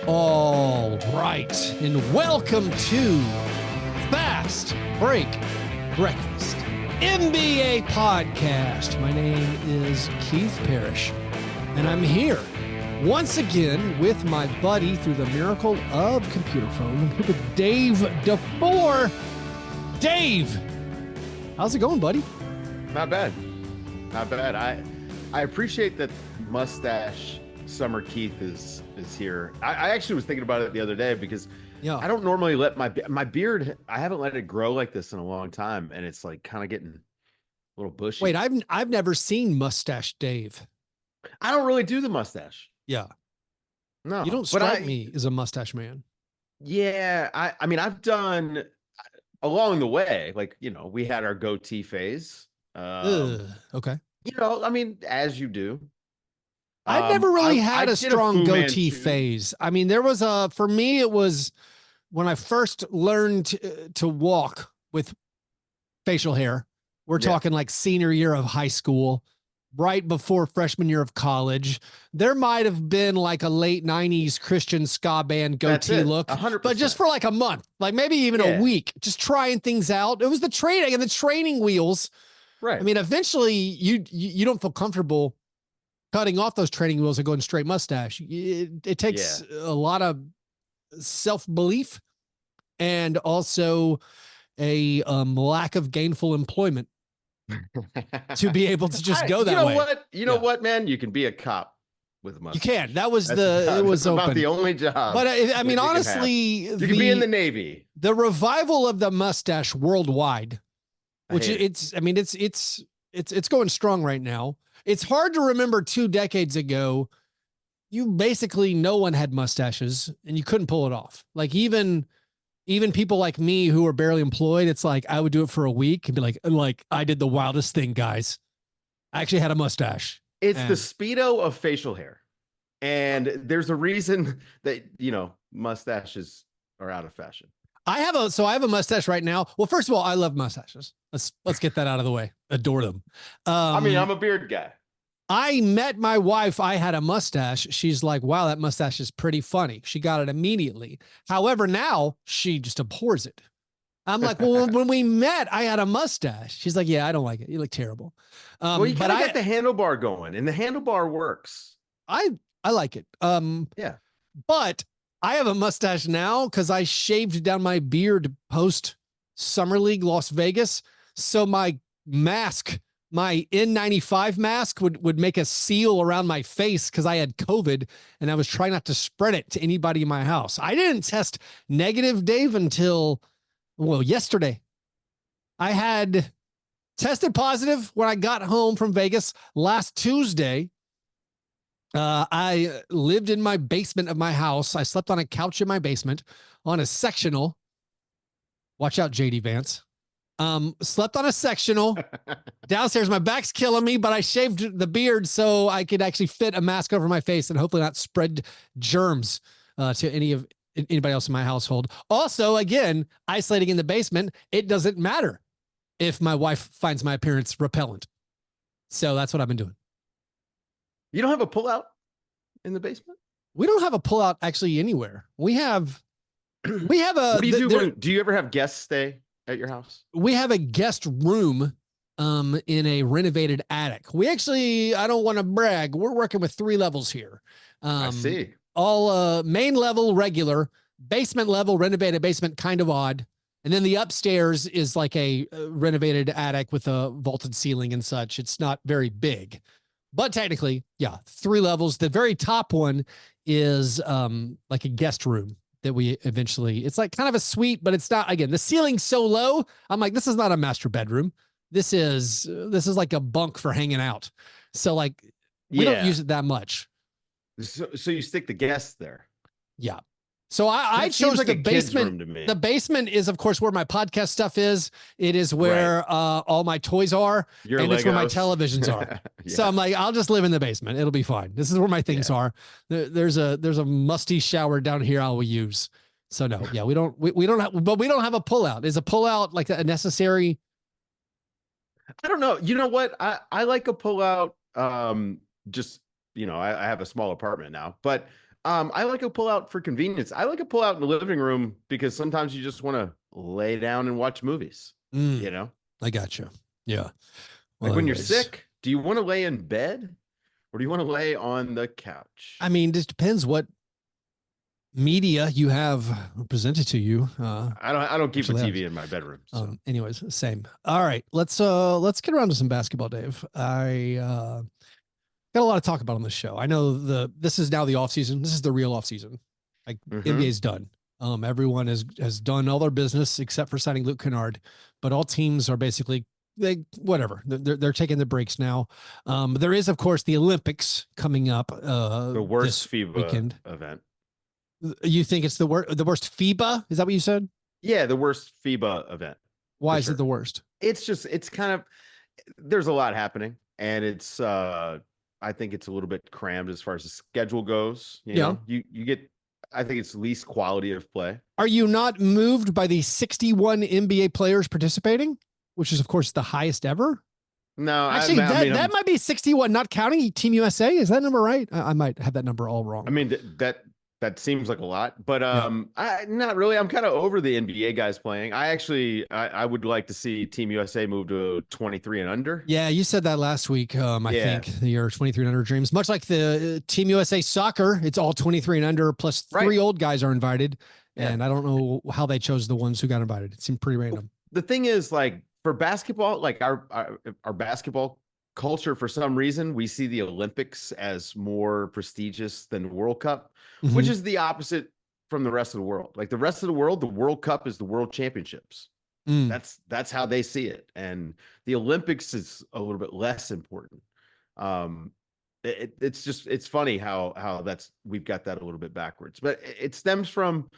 All right, and welcome to Fastbreak Brekfast, NBA podcast. My name is Keith Parrish, and I'm here once again with my buddy through the miracle of computer phone. I'm here with Dave DeFore. Dave, how's it going, buddy? Not bad. Not bad. I appreciate that mustache Summer Keith is here. I actually was thinking about it the other day because I don't normally let my beard, I haven't let it grow like this in a long time, and it's like kind of getting a little bushy. Wait, I've never seen mustache Dave. I don't really do the mustache. Yeah. No. You don't strike me as a mustache man. Yeah, I mean I've done along the way, like, we had our goatee phase. Okay. I mean, as you do. I've never really had a strong goatee phase. I mean, there was for me, it was when I first learned to walk with facial hair. We're talking like senior year of high school, right before freshman year of college. There might have been like a late 90s Christian ska band goatee look, 100%. But just for like a month, like maybe even a week, just trying things out. It was the training and the training wheels. Right. I mean, eventually you don't feel comfortable cutting off those training wheels and going straight mustache. It takes a lot of self-belief and also a lack of gainful employment to be able to just go that way. You know what, man? You can be a cop with a mustache. You can. It was open. About the only job. But I mean, honestly, you can be in the Navy. The revival of the mustache worldwide, which it's going strong right now. It's hard to remember 2 decades ago, no one had mustaches and you couldn't pull it off. Like even people like me who are barely employed, it's like, I would do it for a week and be like, I did the wildest thing, guys. I actually had a mustache. It's the Speedo of facial hair. And there's a reason that, mustaches are out of fashion. I have a mustache right now. Well, first of all, I love mustaches. Let's get that out of the way. Adore them. I'm a beard guy. I met my wife. I had a mustache. She's like, wow, that mustache is pretty funny. She got it immediately. However, now she just abhors it. I'm like, well, when we met, I had a mustache. She's like, yeah, I don't like it. You look terrible. Well, you gotta get the handlebar going, and the handlebar works. I like it. Yeah. But I have a mustache now because I shaved down my beard post Summer League Las Vegas. So my mask, my N95 mask would make a seal around my face because I had COVID and I was trying not to spread it to anybody in my house. I didn't test negative, Dave, until, yesterday. I had tested positive when I got home from Vegas last Tuesday. I lived in my basement of my house. I slept on a couch in my basement on a sectional. Watch out, JD Vance. Slept on a sectional downstairs. My back's killing me, but I shaved the beard so I could actually fit a mask over my face and hopefully not spread germs to anybody else in my household. Also, again, isolating in the basement, it doesn't matter if my wife finds my appearance repellent. So that's what I've been doing. You don't have a pullout in the basement? We don't have a pullout actually anywhere. We have a. What do you do? Do you ever have guests stay at your house? We have a guest room in a renovated attic. We actually, I don't want to brag, we're working with 3 levels here. I see. All main level, regular, basement level, renovated basement, kind of odd. And then the upstairs is like a renovated attic with a vaulted ceiling and such. It's not very big. But technically, 3 levels. The very top one is like a guest room that we eventually, it's like kind of a suite, but it's not, again, the ceiling's so low. I'm like, this is not a master bedroom. This is like a bunk for hanging out. So like, we don't use it that much. So you stick the guests there. Yeah. So I chose like the basement. The basement is, of course, where my podcast stuff is. It is where all my toys are, and it's where my televisions are. So I'm like, I'll just live in the basement. It'll be fine. This is where my things are. There's a musty shower down here I will use. So no, we don't have a pullout. Is a pullout like a necessary? I don't know. You know what? I like a pullout. Just I have a small apartment now, but I like a pull out for convenience. I like a pull out in the living room because sometimes you just want to lay down and watch movies. You know, I got you. Yeah. Well, like when you're anyways, sick, do you want to lay in bed or do you want to lay on the couch? I mean, just depends what media you have presented to you. I don't keep a TV in my bedroom. So. Anyways, same. All right, let's get around to some basketball, Dave. I got a lot to talk about on this show. I know this is now the off season. This is the real off season. Like NBA's done. Everyone has done all their business except for signing Luke Kennard, but all teams are basically whatever. They're taking the breaks now. There is of course the Olympics coming up. The worst FIBA weekend event. You think it's the worst FIBA? Is that what you said? Yeah, the worst FIBA event. Why is it the worst? It's kind of, there's a lot happening, and it's I think it's a little bit crammed as far as the schedule goes. You know, you get, I think it's least quality of play. Are you not moved by the 61 NBA players participating, which is of course the highest ever? No, actually, that might be 61, not counting Team USA. Is that number right? I might have that number all wrong. I mean, that seems like a lot, but I not really. I'm kind of over the NBA guys playing. I would like to see Team USA move to 23 and under. Yeah, you said that last week. I think your 23 and under dreams, much like the Team USA soccer, it's all 23 and under plus three old guys are invited. And I don't know how they chose the ones who got invited. It seemed pretty random. The thing is, like for basketball, like our basketball culture, for some reason, we see the Olympics as more prestigious than the World Cup, which is the opposite from the rest of the world. Like the rest of the world, the World Cup is the World Championships. That's how they see it. And the Olympics is a little bit less important. It's funny how we've got that a little bit backwards, but it stems from,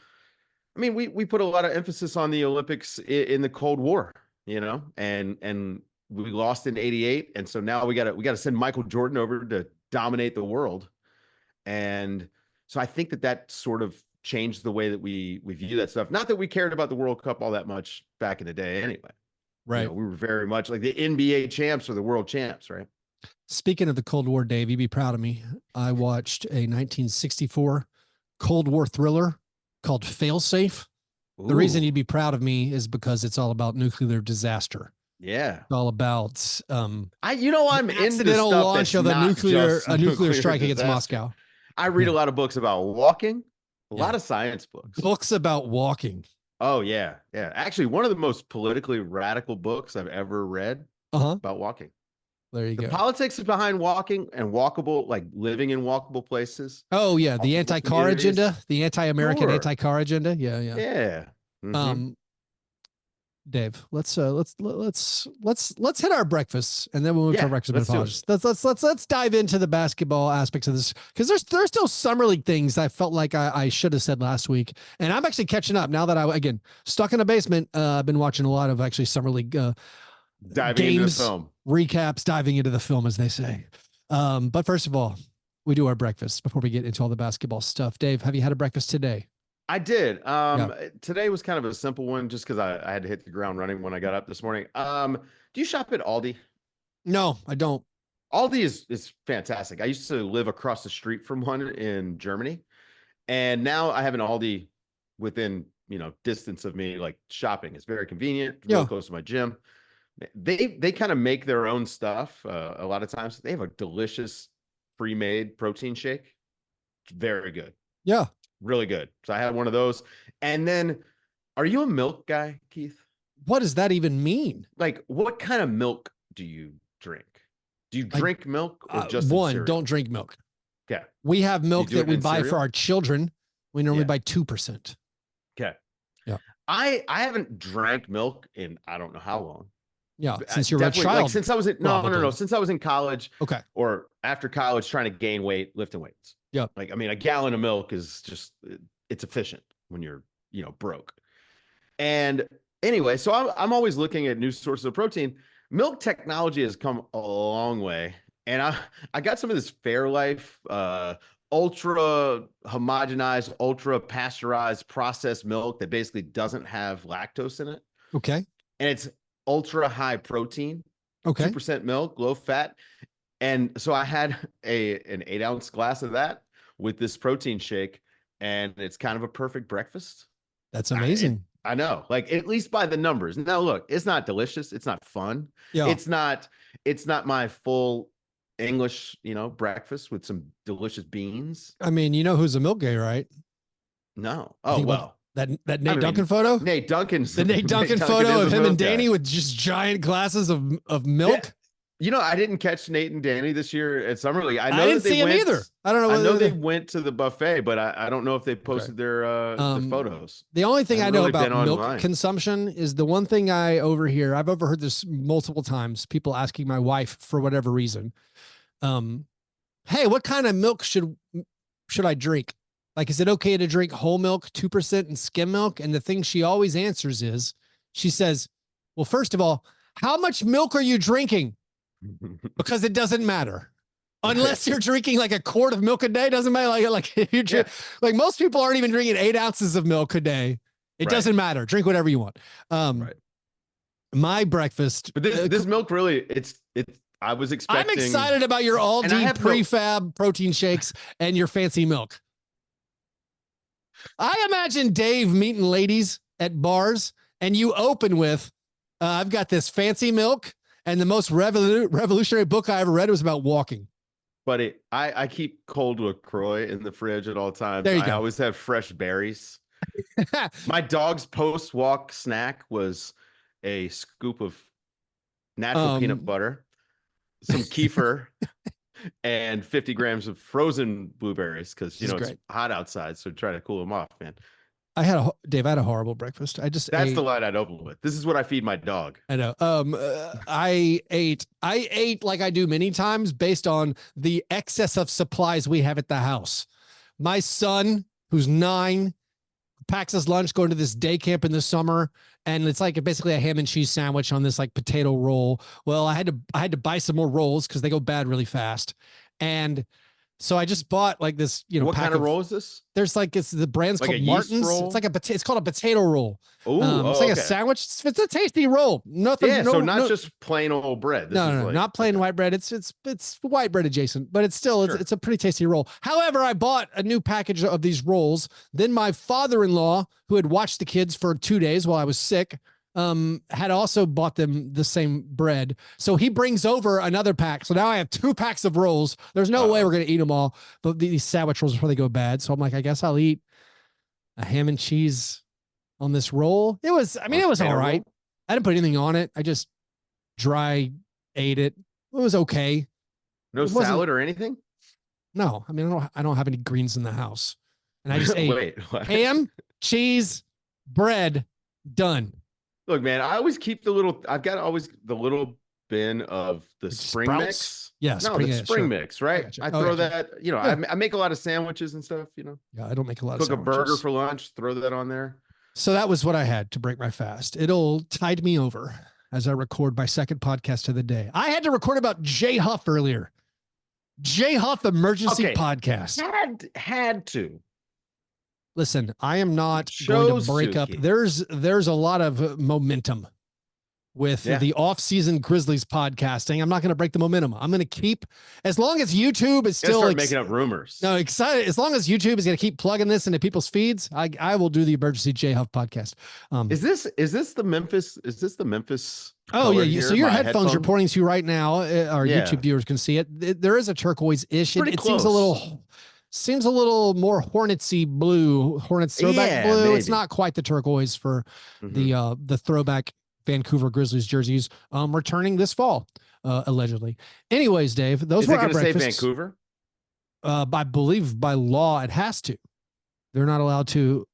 I mean, we put a lot of emphasis on the Olympics in the Cold War, you know, and we lost in '88, and so now we got to send Michael Jordan over to dominate the world, and so I think that sort of changed the way that we view that stuff. Not that we cared about the World Cup all that much back in the day, anyway. Right? You know, we were very much like the NBA champs or the world champs, right? Speaking of the Cold War, Dave, you'd be proud of me. I watched a 1964 Cold War thriller called Failsafe. The reason you'd be proud of me is because it's all about nuclear disaster. Yeah, it's all about I'm into accidental stuff launch of a nuclear strike against Moscow. I read a lot of books about walking, a lot of science books about walking. Oh yeah. Actually, one of the most politically radical books I've ever read about walking. There you go. The politics behind walking and walkable, like living in walkable places. Oh yeah, the anti-car agenda, the anti-American anti-car agenda. Yeah. Dave, let's hit our breakfast, and then we'll move to our breakfast. Let's dive into the basketball aspects of this, because there's still summer league things I felt like I should have said last week, and I'm actually catching up now that I again stuck in a basement. I've been watching a lot of actually summer league diving into the film recaps, diving into the film, as they say. But first of all, we do our breakfast before we get into all the basketball stuff. Dave, have you had a breakfast today? I did. Today was kind of a simple one just because I had to hit the ground running when I got up this morning. Do you shop at Aldi? No, I don't. Aldi is fantastic. I used to live across the street from one in Germany, and now I have an Aldi within, distance of me, like shopping. It's very convenient, real close to my gym. They kind of make their own stuff. A lot of times they have a delicious pre-made protein shake. It's very good. Yeah. Really good. So I had one of those. And then, are you a milk guy, Keith? What does that even mean? Like, what kind of milk do you drink? Do you drink milk or just don't drink milk? Okay. We have milk that we buy for our children. We normally buy 2%. Okay. Yeah. I haven't drank milk in I don't know how long. Yeah, since you were a child. Like since I was no. Since I was in college. Okay. Or after college, trying to gain weight, lifting weights. Yeah. Like, I mean, a gallon of milk is just, it's efficient when you're, broke. And anyway, so I'm always looking at new sources of protein. Milk technology has come a long way. And I got some of this Fairlife, ultra homogenized, ultra pasteurized processed milk that basically doesn't have lactose in it. Okay. And it's ultra high protein. Okay. 2% milk, low fat. And so I had an 8-ounce glass of that with this protein shake, and it's kind of a perfect breakfast. That's amazing. I know, like at least by the numbers. Now, look, it's not delicious. It's not fun. Yeah. It's not my full English, breakfast with some delicious beans. I mean, you know who's a milk gay, right? No. Oh, well. That Nate Duncan photo? Nate Duncan's the Nate Duncan photo of him and Danny with just giant glasses of milk. Yeah. I didn't catch Nate and Danny this year at Summer League. I didn't see him either. I don't know. I know they went to the buffet, but I don't know if they posted their photos. The only thing I know about milk consumption is the one thing I overhear. I've overheard this multiple times. People asking my wife for whatever reason, "Hey, what kind of milk should I drink? Like, is it okay to drink whole milk, 2% and skim milk?" And the thing she always answers is, she says, "Well, first of all, how much milk are you drinking? Because it doesn't matter. Unless you're drinking like a quart of milk a day, doesn't matter. Like if you drink, like most people aren't even drinking 8 ounces of milk a day. It doesn't matter. Drink whatever you want." My breakfast, but this milk really, it's. I was expecting. I'm excited about your all-D prefab protein shakes and your fancy milk. I imagine Dave meeting ladies at bars, and you open with, "I've got this fancy milk, and the most revolutionary book I ever read was about walking." But I keep cold LaCroix in the fridge at all times. There you go. I always have fresh berries. My dog's post-walk snack was a scoop of natural peanut butter, some kefir, and 50 grams of frozen blueberries because it's hot outside, so try to cool them off, man. Dave, I had a horrible breakfast. That's the line I'd open with. This is what I feed my dog. I know. I ate like I do many times based on the excess of supplies we have at the house. My son, who's 9, packs his lunch going to this day camp in the summer, and it's like basically a ham and cheese sandwich on this like potato roll. Well, I had to buy some more rolls because they go bad really fast, and so I just bought like this, what kind of roll is this? There's the brand's like called Martin's. Roll? It's called a potato roll. It's like a sandwich. It's a tasty roll. Nothing. Yeah, so not just plain old bread. No, not plain white bread. It's white bread adjacent, but it's still it's a pretty tasty roll. However, I bought a new package of these rolls. Then my father-in-law, who had watched the kids for 2 days while I was sick, had also bought them the same bread. So he brings over another pack. So now I have 2 packs of rolls. There's no way we're going to eat them all, but these sandwich rolls before they go bad. So I'm like, I guess I'll eat a ham and cheese on this roll. It was all right. I didn't put anything on it. I just dry ate it. It was okay. No salad or anything? No, I mean, I don't have any greens in the house. And I just ate ham, cheese, bread, done. Look, man, I always keep the little bin of the spring mix. Yeah, spring mix, right? I throw that, I make a lot of sandwiches and stuff, Yeah, I don't make a lot of sandwiches. Cook a burger for lunch, throw that on there. So that was what I had to break my fast. It'll tide me over as I record my second podcast of the day. I had to record about Jay Huff earlier. Jay Huff emergency podcast. Had to. Listen, I am not going to break up. There's a lot of momentum with the off-season Grizzlies podcasting. I'm not going to break the momentum. I'm going to keep, as long as YouTube is still making up rumors. No, excited. As long as YouTube is going to keep plugging this into people's feeds, I will do the emergency J Huff podcast. Is this the Memphis? Is this the Memphis? Oh yeah. So your headphones are pointing to right now. Our YouTube viewers can see it. There is a turquoise-ish. It seems a little more Hornetsy blue, Hornets throwback blue. Maybe. It's not quite the turquoise for the throwback Vancouver Grizzlies jerseys returning this fall, allegedly. Anyways, Dave, those were our breakfasts. Say Vancouver? I believe by law it has to. They're not allowed to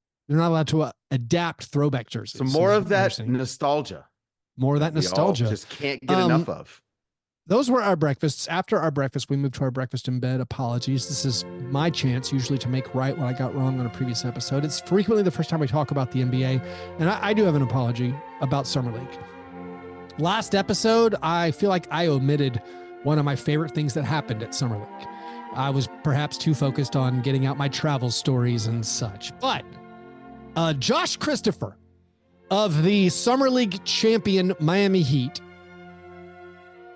adapt throwback jerseys. So more of that nostalgia. More of that nostalgia. Just can't get enough of. Those were our breakfasts. After our breakfast, we moved to our breakfast in bed. Apologies. This is my chance usually to make right what I got wrong on a previous episode. It's frequently the first time we talk about the NBA, and I do have an apology about Summer League. Last episode, I feel like I omitted one of my favorite things that happened at Summer League. I was perhaps too focused on getting out my travel stories and such. But Josh Christopher of the Summer League champion Miami Heat,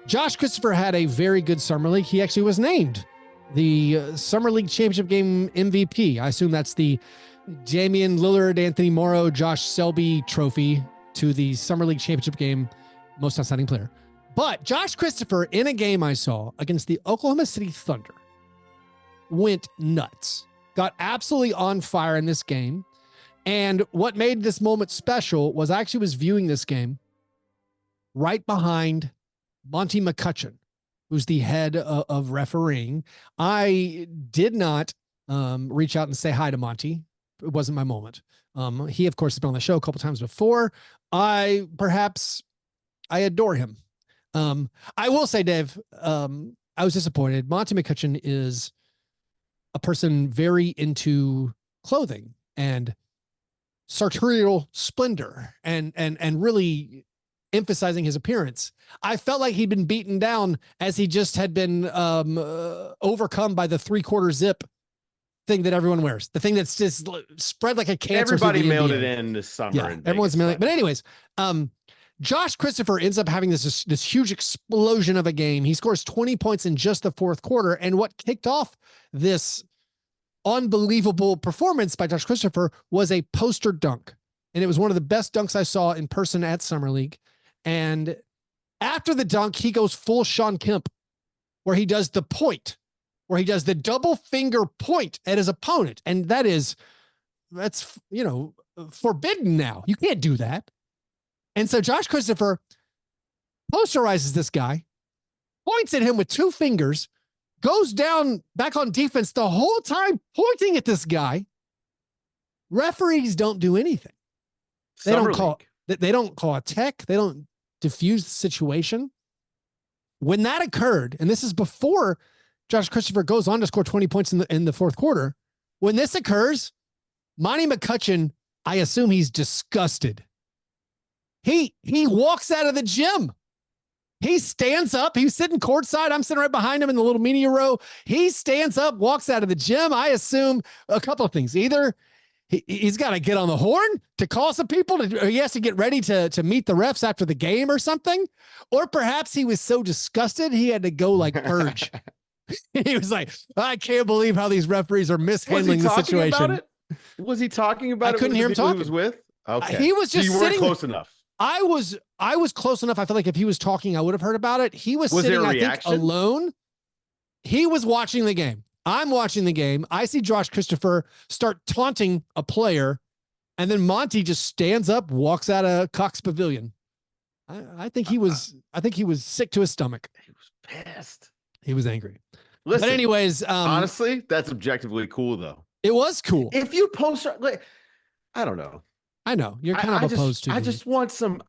Josh Christopher had a very good Summer League. He actually was named the Summer League Championship game MVP. I assume that's the Damian Lillard, Anthony Morrow, Josh Selby trophy to the Summer League Championship game most outstanding player. But Josh Christopher, in a game I saw against the Oklahoma City Thunder, went nuts. Got absolutely on fire in this game. And what made this moment special was I actually was viewing this game right behind Monty McCutcheon, who's the head of refereeing. I did not reach out and say hi to Monty. It wasn't my moment. He, of course, has been on the show a couple times before. I adore him. I will say, Dave, I was disappointed. Monty McCutcheon is a person very into clothing and sartorial splendor and really emphasizing his appearance. I felt like he'd been beaten down as he just had been overcome by the 3/4 zip thing that everyone wears. The thing that's just spread like a cancer. Everybody mailed it in this summer. Yeah, everyone's mailing it. But anyways, Josh Christopher ends up having this huge explosion of a game. He scores 20 points in just the fourth quarter. And what kicked off this unbelievable performance by Josh Christopher was a poster dunk. And it was one of the best dunks I saw in person at Summer League. And after the dunk, he goes full Sean Kemp, where he does the point, where he does the double finger point at his opponent. And that's, forbidden now. You can't do that. And so Josh Christopher posterizes this guy, points at him with two fingers, goes down back on defense the whole time pointing at this guy. Referees don't do anything. They don't call a tech. They don't diffuse the situation. When that occurred, and this is before Josh Christopher goes on to score 20 points in the fourth quarter. When this occurs, Monty McCutcheon, I assume he's disgusted. He walks out of the gym. He stands up. He's sitting courtside. I'm sitting right behind him in the little media row. He stands up, walks out of the gym. I assume a couple of things. Either he's got to get on the horn to call some people, or he has to get ready to meet the refs after the game or something. Or perhaps he was so disgusted he had to go like purge. He was like, I can't believe how these referees are mishandling the situation. Was he talking about it? I couldn't hear him talking. He was with? Okay. He was just so you sitting weren't close enough. I was close enough. I feel like if he was talking, I would have heard about it. He was sitting, I think, alone. He was watching the game. I'm watching the game. I see Josh Christopher start taunting a player, and then Monty just stands up, walks out of Cox Pavilion. I think he was sick to his stomach. He was pissed. He was angry. Listen, but anyways, honestly, that's objectively cool, though. It was cool. If you post, like, I don't know. I know you're kind of opposed to. I just want some.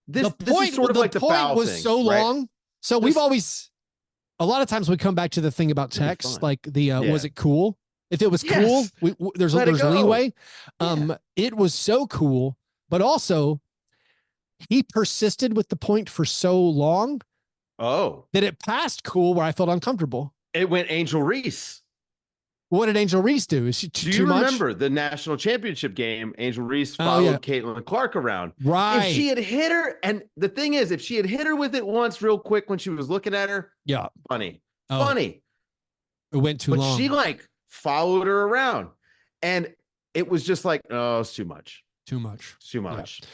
This point is sort of like the foul was thing, so right? long. So we've always, a lot of times we come back to the thing about text, like the was it cool? If it was cool, there's leeway. It was so cool, but also he persisted with the point for so long. That it passed cool where I felt uncomfortable. It went Angel Reese. What did Angel Reese do? Is she too much? Do you remember the national championship game? Angel Reese followed Caitlin Clark around. Right. If she had hit her, and the thing is, if she had hit her with it once real quick when she was looking at her, funny. It went too long. But she like followed her around, and it was just like, oh, it's too much. Too much. Too much. Yeah.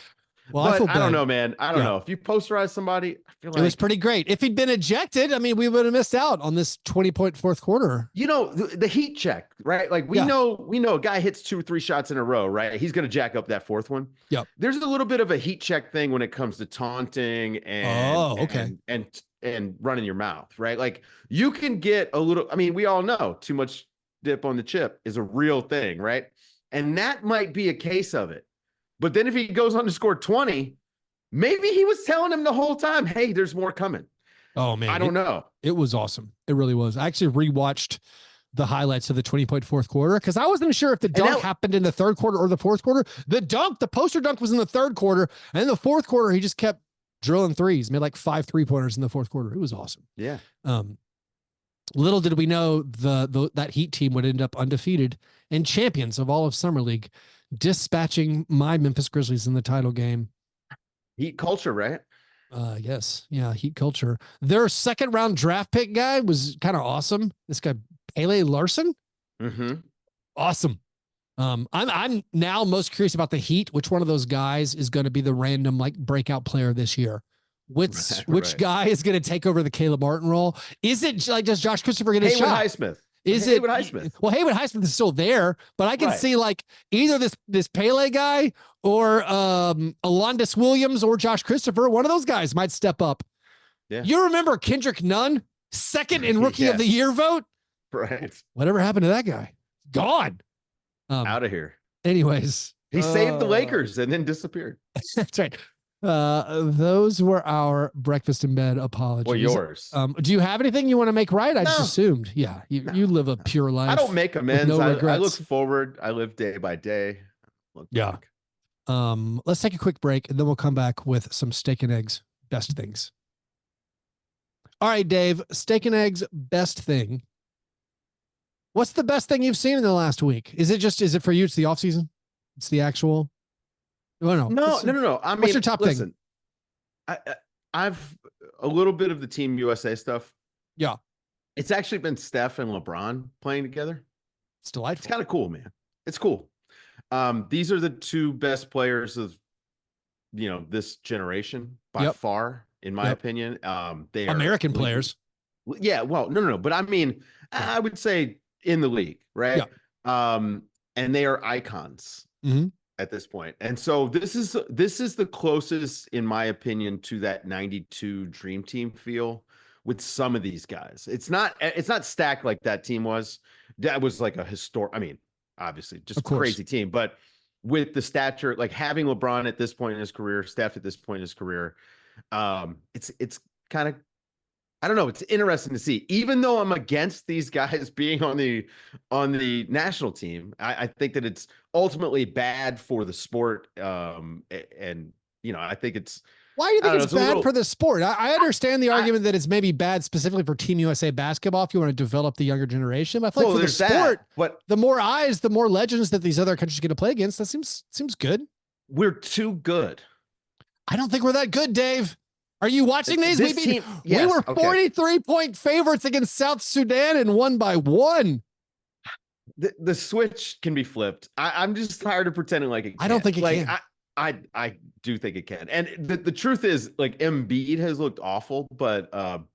Well, I don't know, man. I don't know. If you posterize somebody, I feel like it was pretty great. If he'd been ejected, I mean, we would have missed out on this 20-point fourth quarter. You know, the heat check, right? Like we know a guy hits 2 or 3 shots in a row, right? He's going to jack up that fourth one. Yep. There's a little bit of a heat check thing when it comes to taunting and and running your mouth, right? Like you can get a little, I mean, we all know too much dip on the chip is a real thing, right? And that might be a case of it. But then if he goes on to score 20, maybe he was telling him the whole time, hey, there's more coming. Oh, man. I don't know. It was awesome. It really was. I actually rewatched the highlights of the 20-point fourth quarter because I wasn't sure if the dunk happened in the third quarter or the fourth quarter. The poster dunk was in the third quarter. And in the fourth quarter, he just kept drilling threes, made like 5 3-pointers in the fourth quarter. It was awesome. Yeah. Little did we know that Heat team would end up undefeated and champions of all of Summer League, dispatching my Memphis Grizzlies in the title game. Heat culture, right? Yes. Yeah. Heat culture. Their second round draft pick guy was kind of awesome. This guy, Pele Larson. Mm-hmm. Awesome. I'm now most curious about the Heat. Which one of those guys is going to be the random like breakout player this year? Which guy is going to take over the Caleb Martin role? Is it like, does Josh Christopher get a Haywood shot? Highsmith. Is Haywood it Highsmith? Well, Haywood Highsmith is still there, but I can see like either this Pele guy or Alondis Williams or Josh Christopher. One of those guys might step up. Yeah. You remember Kendrick Nunn, second in Rookie of the Year vote? Right. Whatever happened to that guy? Gone. Out of here. Anyways, he saved the Lakers and then disappeared. That's right. Those were our breakfast in bed apologies. Well, yours. Do you have anything you want to make right? I just assumed. Yeah, you live a pure life. I don't make amends. No I look forward. I live day by day. Yeah. Let's take a quick break and then we'll come back with some steak and eggs best things. All right, Dave, steak and eggs best thing. What's the best thing you've seen in the last week? Is it for you? It's the off season. It's the actual. Oh, no. I mean, what's your top thing? I've a little bit of the Team USA stuff. Yeah. It's actually been Steph and LeBron playing together. It's delightful. It's kind of cool, man. It's cool. These are the two best players of, this generation by far, in my opinion. They are American players. Yeah. Well, no. But I mean, I would say in the league, right? Yeah. And they are icons at this point. And so this is the closest, in my opinion, to that 92 Dream Team feel with some of these guys. It's not stacked like that team was. That was like a historic, I mean, obviously just a crazy team, but with the stature, like having LeBron at this point in his career, Steph at this point in his career, it's kind of, I don't know. It's interesting to see, even though I'm against these guys being on the national team. I think that it's ultimately bad for the sport. And I think it's. Why do you think it's bad for the sport? I understand the argument that it's maybe bad specifically for Team USA basketball if you want to develop the younger generation. But I feel like for the sport, but the more eyes, the more legends that these other countries get to play against. That seems good. We're too good. I don't think we're that good, Dave. Are you watching these? We were 43-point favorites against South Sudan and won by 1. The switch can be flipped. I'm just tired of pretending like it can't. I don't think it can. I do think it can. And the truth is, like, Embiid has looked awful, but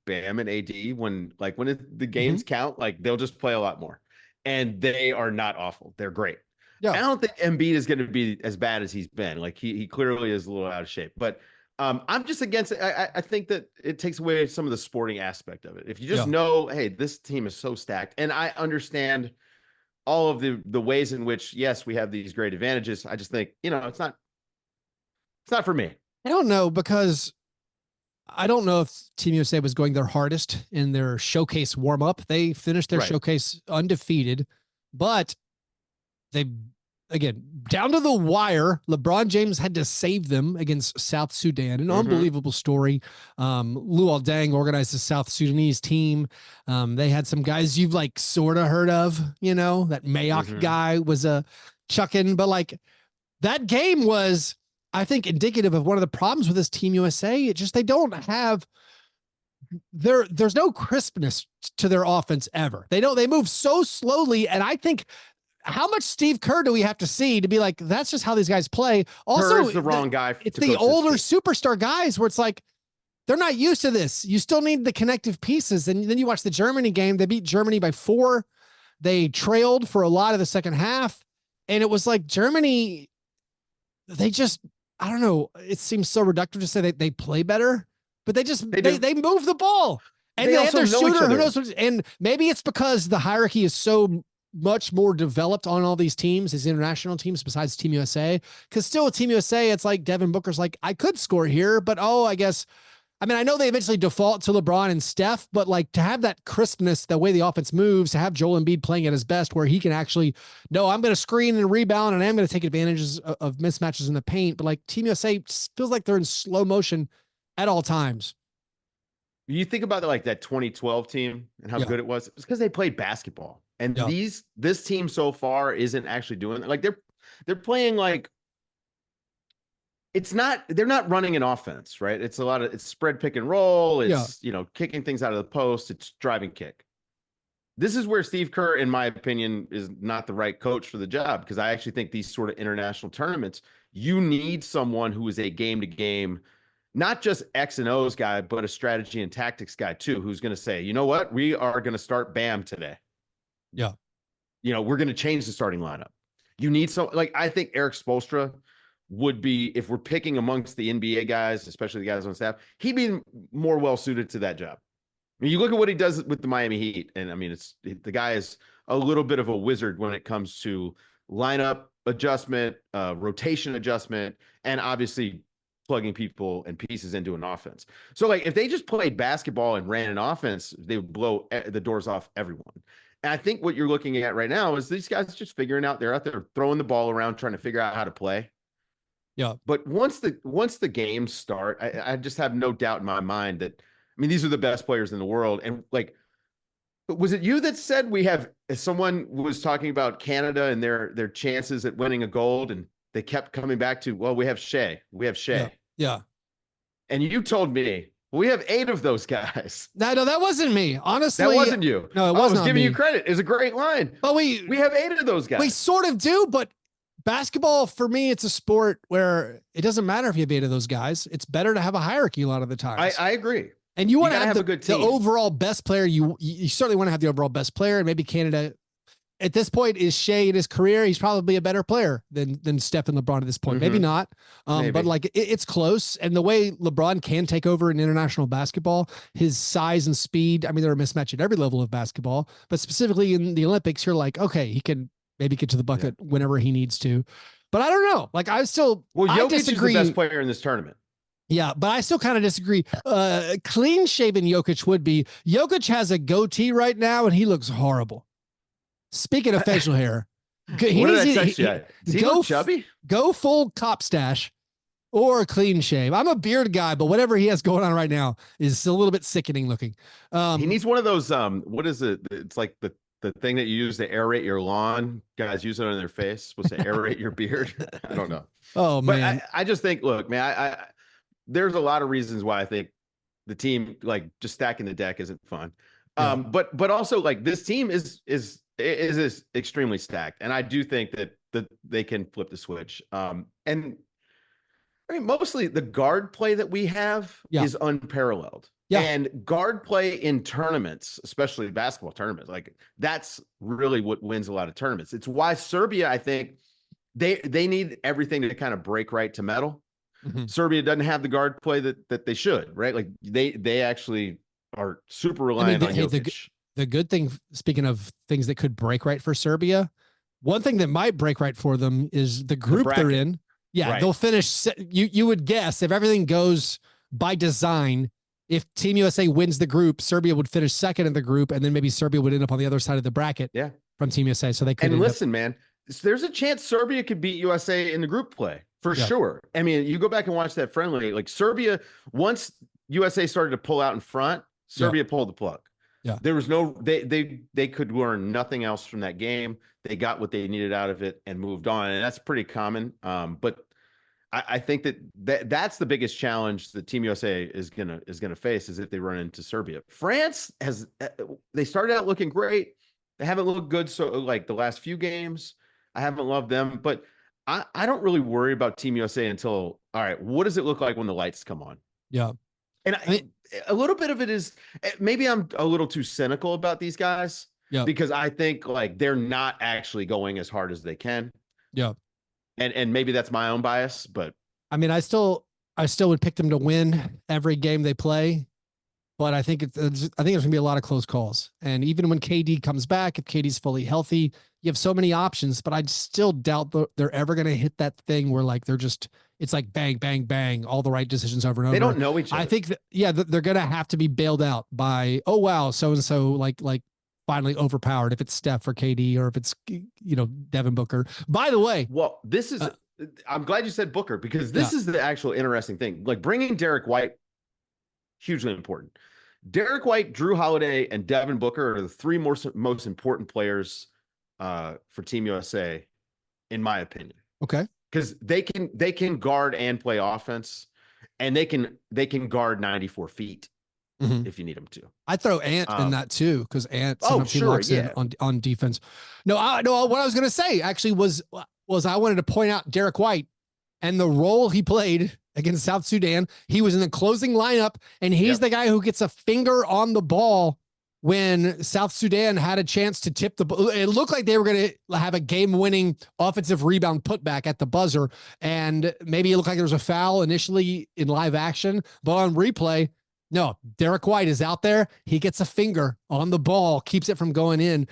Bam and AD, when the games count, like, they'll just play a lot more. And they are not awful. They're great. Yeah. I don't think Embiid is going to be as bad as he's been. Like, he clearly is a little out of shape. But I'm just against it. I think that it takes away some of the sporting aspect of it. If you just know, hey, this team is so stacked, and I understand all of the ways in which, yes, we have these great advantages. I just think, it's not for me. I don't know, because I don't know if Team USA was going their hardest in their showcase warm-up. They finished their showcase undefeated, but again, down to the wire, LeBron James had to save them against South Sudan. An unbelievable story. Luol Deng organized the South Sudanese team. They had some guys you've like sort of heard of, that Mayock guy was a chucking, but like that game was, I think, indicative of one of the problems with this Team USA. It just, they don't have there's no crispness to their offense ever. They move so slowly. And I think, how much Steve Kerr do we have to see to be like, that's just how these guys play? Also, Kerr's the wrong guy. It's the older superstar guys where it's like, they're not used to this. You still need the connective pieces. And then you watch the Germany game. They beat Germany by 4. They trailed for a lot of the second half. And it was like Germany, they just, I don't know. It seems so reductive to say that they play better, but they move the ball. And they have their shooter. Who knows? And maybe it's because the hierarchy is so much more developed on all these teams, these international teams, besides Team USA. Because still with Team USA, it's like Devin Booker's like, I could score here, but I know they eventually default to LeBron and Steph, but like to have that crispness, the way the offense moves, to have Joel Embiid playing at his best, where he can actually, no, I'm going to screen and rebound and I'm going to take advantages of mismatches in the paint. But like Team USA feels like they're in slow motion at all times. You think about that 2012 team and how good it was. It's because they played basketball. And this team so far isn't actually doing that. Like they're playing like they're not running an offense, right? It's spread pick and roll. Yeah. It's, kicking things out of the post. It's driving kick. This is where Steve Kerr, in my opinion, is not the right coach for the job, because I actually think these sort of international tournaments, you need someone who is a game to game, not just X and O's guy, but a strategy and tactics guy too, who's going to say, you know what, we are going to start Bam today. Yeah. We're going to change the starting lineup. You need I think Eric Spoelstra would be, if we're picking amongst the NBA guys, especially the guys on staff, he'd be more well suited to that job. I mean, you look at what he does with the Miami Heat, and I mean, the guy is a little bit of a wizard when it comes to lineup adjustment, rotation adjustment, and obviously plugging people and pieces into an offense. So, if they just played basketball and ran an offense, they would blow the doors off everyone. And I think what you're looking at right now is these guys just figuring out, they're out there throwing the ball around, trying to figure out how to play. Yeah. But once the games start, I just have no doubt in my mind that, I mean, these are the best players in the world. And was it you that said someone was talking about Canada and their chances at winning a gold, and they kept coming back to, well, we have Shea. Yeah. And you told me, we have 8 of those guys. No, that wasn't me. Honestly, that wasn't you. No, it wasn't. I was giving you credit. It's a great line. But we have 8 of those guys. We sort of do, but basketball, for me, it's a sport where it doesn't matter if you have 8 of those guys. It's better to have a hierarchy a lot of the times. I agree. And you want to have a good team. The overall best player. You certainly want to have the overall best player, and maybe Canada at this point is Shea in his career. He's probably a better player than Steph and LeBron at this point. Mm-hmm. Maybe not. But it's close. And the way LeBron can take over in international basketball, his size and speed, I mean, they're a mismatch at every level of basketball, but specifically in the Olympics, you're like, okay, he can maybe get to the bucket whenever he needs to. But I don't know. Jokic is the best player in this tournament. Yeah, but I still kind of disagree. Clean shaven Jokic would be. Jokic has a goatee right now, and he looks horrible. Speaking of facial hair, what did I text you? Is he look chubby? Go full cop stash or clean shave. I'm a beard guy, but whatever he has going on right now is a little bit sickening looking. He needs one of those. What is it? It's like the thing that you use to aerate your lawn. Guys use it on their face. Supposed to aerate your beard. I don't know. Oh man, but I just think, look, man, there's a lot of reasons why I think the team, just stacking the deck isn't fun. Yeah. But also this team is extremely stacked. And I do think that they can flip the switch. And I mean, mostly the guard play that we have is unparalleled. Yeah. And guard play in tournaments, especially basketball tournaments, that's really what wins a lot of tournaments. It's why Serbia, I think they need everything to kind of break right to metal. Mm-hmm. Serbia doesn't have the guard play that they should, right? They actually are super reliant on Jokic. The good thing, speaking of things that could break right for Serbia, one thing that might break right for them is the group they're in. Yeah, right. They'll finish. You would guess, if everything goes by design, if Team USA wins the group, Serbia would finish second in the group, and then maybe Serbia would end up on the other side of the bracket from Team USA. So they could. And listen, man, there's a chance Serbia could beat USA in the group play for sure. I mean, you go back and watch that friendly. Serbia, once USA started to pull out in front, Serbia pulled the plug. Yeah, there was they could learn nothing else from that game. They got what they needed out of it and moved on, and that's pretty common. But I think that's the biggest challenge that Team USA is gonna face, is if they run into Serbia. France they started out looking great. They haven't looked good the last few games. I haven't loved them, but I don't really worry about Team USA until, all right, what does it look like when the lights come on? Yeah. And a little bit of it is, maybe I'm a little too cynical about these guys, because I think they're not actually going as hard as they can. Yeah. And maybe that's my own bias, but I mean, I still would pick them to win every game they play, but I think there's gonna be a lot of close calls. And even when KD comes back, if KD's fully healthy, you have so many options, but I still doubt they're ever going to hit that thing where it's like bang, bang, bang, all the right decisions over and over. They don't know each other. I think they're going to have to be bailed out by, oh, wow, so-and-so finally overpowered, if it's Steph or KD or if it's, Devin Booker. By the way. Well, this is, I'm glad you said Booker, because this is the actual interesting thing. Bringing Derek White, hugely important. Derek White, Drew Holiday, and Devin Booker are the 3 most important players for Team USA, in my opinion. Okay. because they can guard and play offense, and they can guard 94 feet if you need them to. I throw Ant in that too, because Ant sometimes he sure, locks in on defense. No, what I was gonna say actually was I wanted to point out Derek White and the role he played against South Sudan. He was in the closing lineup, and he's the guy who gets a finger on the ball when South Sudan had a chance to tip the ball. It looked like they were going to have a game-winning offensive rebound putback at the buzzer, and maybe it looked like there was a foul initially in live action, but on replay, no, Derek White is out there. He gets a finger on the ball, keeps it from going in.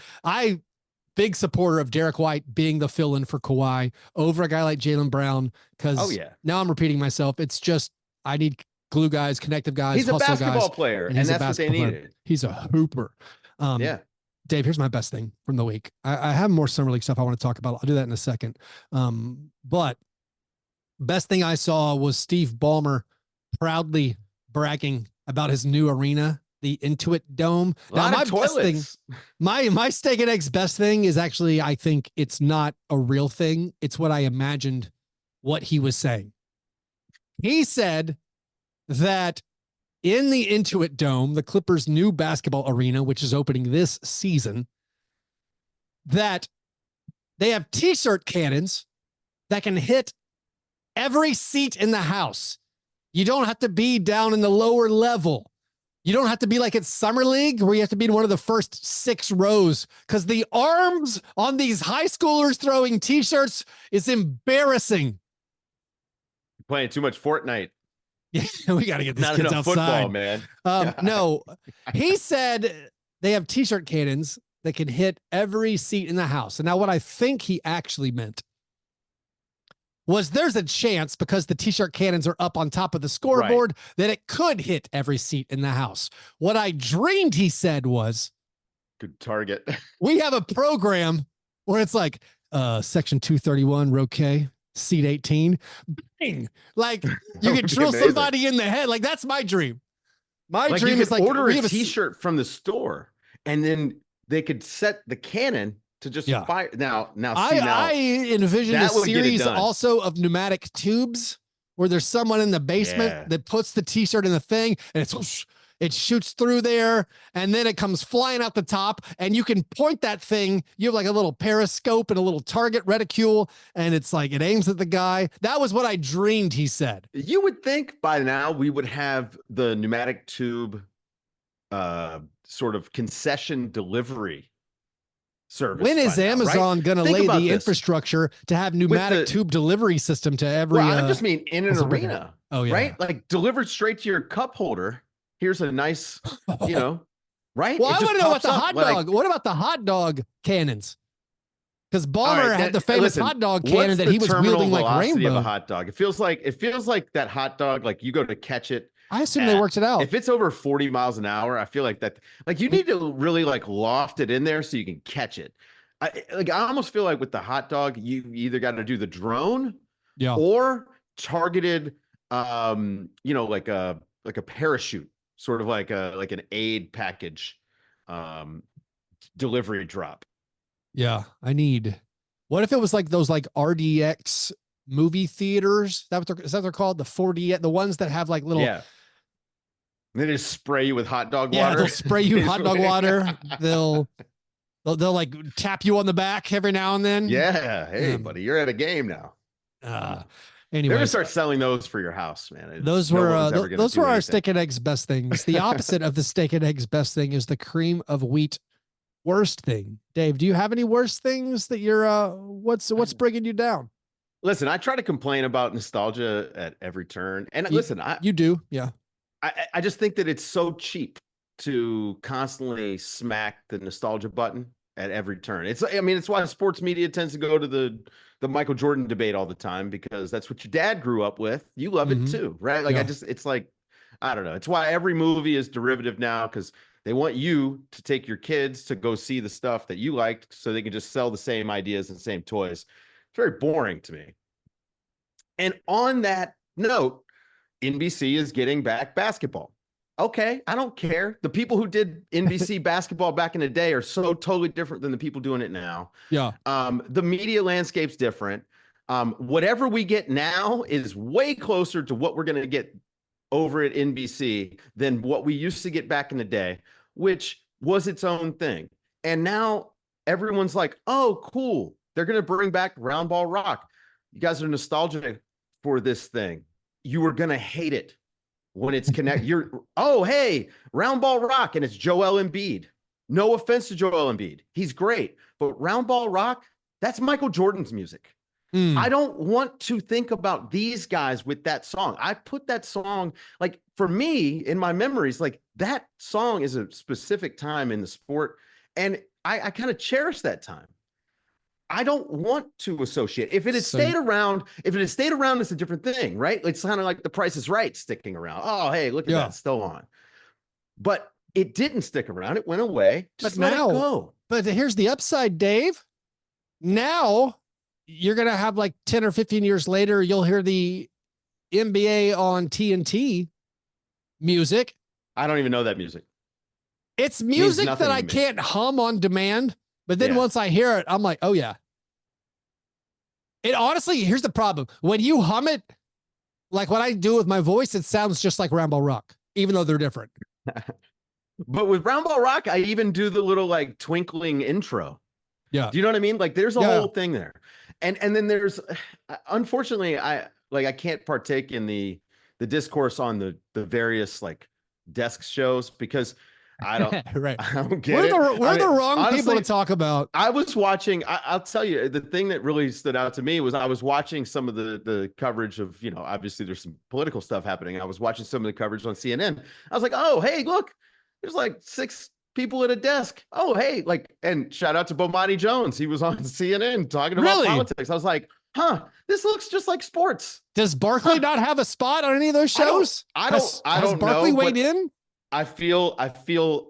Big supporter of Derek White being the fill-in for Kawhi over a guy like Jaylen Brown, because now I'm repeating myself. It's just I need glue guys, connective guys. He's a basketball player, and that's what they needed. He's a hooper. Dave, here's my best thing from the week. I have more summer league stuff I want to talk about. I'll do that in a second. But best thing I saw was Steve Ballmer proudly bragging about his new arena, the Intuit Dome. Now, my best thing, my steak and eggs best thing is actually, I think it's not a real thing. It's what I imagined what he was saying. He said that in the Intuit Dome, the Clippers' new basketball arena, which is opening this season, that they have t-shirt cannons that can hit every seat in the house. You don't have to be down in the lower level. You don't have to be like at Summer League where you have to be in one of the first 6 rows, because the arms on these high schoolers throwing t-shirts is embarrassing. Playing too much Fortnite. Yeah, we got to get these kids outside. Football, man. No, he said they have t-shirt cannons that can hit every seat in the house. And now what I think he actually meant was there's a chance, because the t-shirt cannons are up on top of the scoreboard, that it could hit every seat in the house. What I dreamed he said was, good target. We have a program where it's like section 231, row K, seat 18. Bang! Like you can drill somebody in the head. Like that's my dream. My dream is like order a t-shirt from the store, and then they could set the cannon to just fire. Now, I envision a series also of pneumatic tubes where there's someone in the basement that puts the t-shirt in the thing, and it shoots through there, and then it comes flying out the top, and you can point that thing. You have like a little periscope and a little target reticule, and it's like it aims at the guy. That was what I dreamed he said. You would think by now we would have the pneumatic tube sort of concession delivery service. When is Amazon going to lay the infrastructure to have pneumatic tube delivery system to every? Well, I just mean in an arena. Oh yeah, right. Like delivered straight to your cup holder. Here's a nice, right? Well, I want to know about the hot dog. What about the hot dog cannons? Because Ballmer had the famous hot dog cannon that he was wielding like rainbow. Of a hot dog. It feels like that hot dog. Like you go to catch it. I assume they worked it out. If it's over 40 miles an hour, I feel like that. Like you need to really like loft it in there so you can catch it. I almost feel like with the hot dog, you either got to do the drone, or targeted, like a parachute. Sort of like an aid package delivery drop. Yeah, what if it was like those like RDX movie theaters? Is that what they're called? The 4D, the ones that have like little. Yeah. They just spray you with hot dog water. Yeah, they'll spray you hot dog water. They'll like tap you on the back every now and then. Yeah. Hey, buddy, you're at a game now. Anyway, they're gonna start selling those for your house, man. Those were our steak and eggs best things. The opposite of the steak and eggs best thing is the cream of wheat worst thing. Dave, do you have any worst things that you're what's bringing you down? Listen, I try to complain about nostalgia at every turn, and you do, yeah. I just think that it's so cheap to constantly smack the nostalgia button at every turn. It's why sports media tends to go to the Michael Jordan debate all the time, because that's what your dad grew up with. You love it too, right? Like it's like, I don't know. It's why every movie is derivative now, because they want you to take your kids to go see the stuff that you liked so they can just sell the same ideas and same toys. It's very boring to me. And on that note, NBC is getting back basketball. Okay, I don't care. The people who did NBC basketball back in the day are so totally different than the people doing it now. Yeah. The media landscape's different. Whatever we get now is way closer to what we're going to get over at NBC than what we used to get back in the day, which was its own thing. And now everyone's like, oh, cool. They're going to bring back Round Ball Rock. You guys are nostalgic for this thing. You were going to hate it when it's connected. Oh, hey, Round Ball Rock, and it's Joel Embiid. No offense to Joel Embiid. He's great. But Round Ball Rock, that's Michael Jordan's music. I don't want to think about these guys with that song. I put that song, like, for me, in my memories, like, that song is a specific time in the sport, and I kind of cherish that time. I don't want to associate. If it had stayed around, it's a different thing, right? It's kind of like The Price is Right sticking around. Oh, hey, look at that, it's still on. But it didn't stick around. It went away. Just let it go. But here's the upside, Dave. Now you're going to have, like, 10 or 15 years later, you'll hear the NBA on TNT music. I don't even know that music. It's music that I can't hum on demand. But then once I hear it, I'm like, oh, yeah. It honestly, here's the problem. When you hum it, like what I do with my voice, it sounds just like Round Ball Rock, even though they're different. But with Round Ball Rock, I even do the little, like, twinkling intro. Yeah. Do you know what I mean? Like, there's a whole thing there. And then there's, unfortunately, I can't partake in the discourse on the various, like, desk shows because I don't, right. I don't get it. We're the wrong people to talk about. I was watching, I'll tell you, the thing that really stood out to me was I was watching some of the coverage of, you know, obviously there's some political stuff happening. I was watching some of the coverage on CNN. I was like, oh, hey, look, there's like 6 people at a desk. Oh, hey, like, and shout out to Bomani Jones. He was on CNN talking about politics. I was like, huh, this looks just like sports. Does Barkley not have a spot on any of those shows? I don't know. Has Barkley weighed in? I feel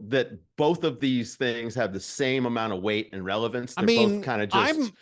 that both of these things have the same amount of weight and relevance. They're both kind of just.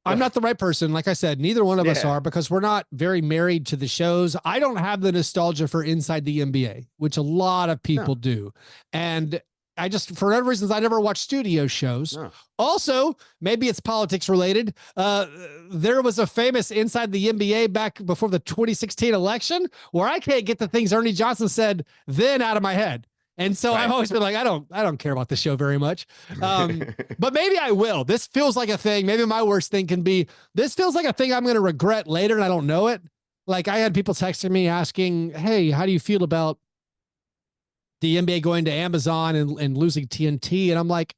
I'm not the right person. Like I said, neither one of us are, because we're not very married to the shows. I don't have the nostalgia for Inside the NBA, which a lot of people do. And I just, for other reasons, I never watched studio shows. No. Also, maybe it's politics related. There was a famous Inside the NBA back before the 2016 election where I can't get the things Ernie Johnson said then out of my head. And so I've always been like, I don't care about the show very much. But maybe I will. This feels like a thing. Maybe my worst thing can be, this feels like a thing I'm going to regret later and I don't know it. Like, I had people texting me asking, hey, how do you feel about the NBA going to Amazon and losing TNT? And I'm like,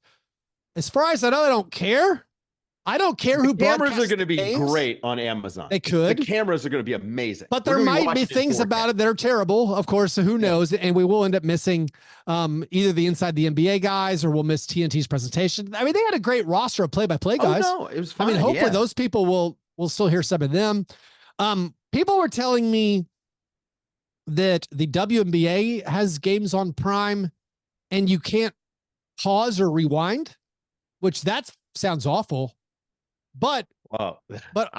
as far as I know, I don't care. I don't care who cameras are going to be great on Amazon. They could. The cameras are going to be amazing. But there might be things about it that are terrible. Of course, who knows? And we will end up missing either the Inside the NBA guys or we'll miss TNT's presentation. I mean, they had a great roster of play-by-play guys. Oh, no, it was fine. I mean, hopefully those people will still hear some of them. People were telling me that the WNBA has games on Prime and you can't pause or rewind, which that sounds awful. But I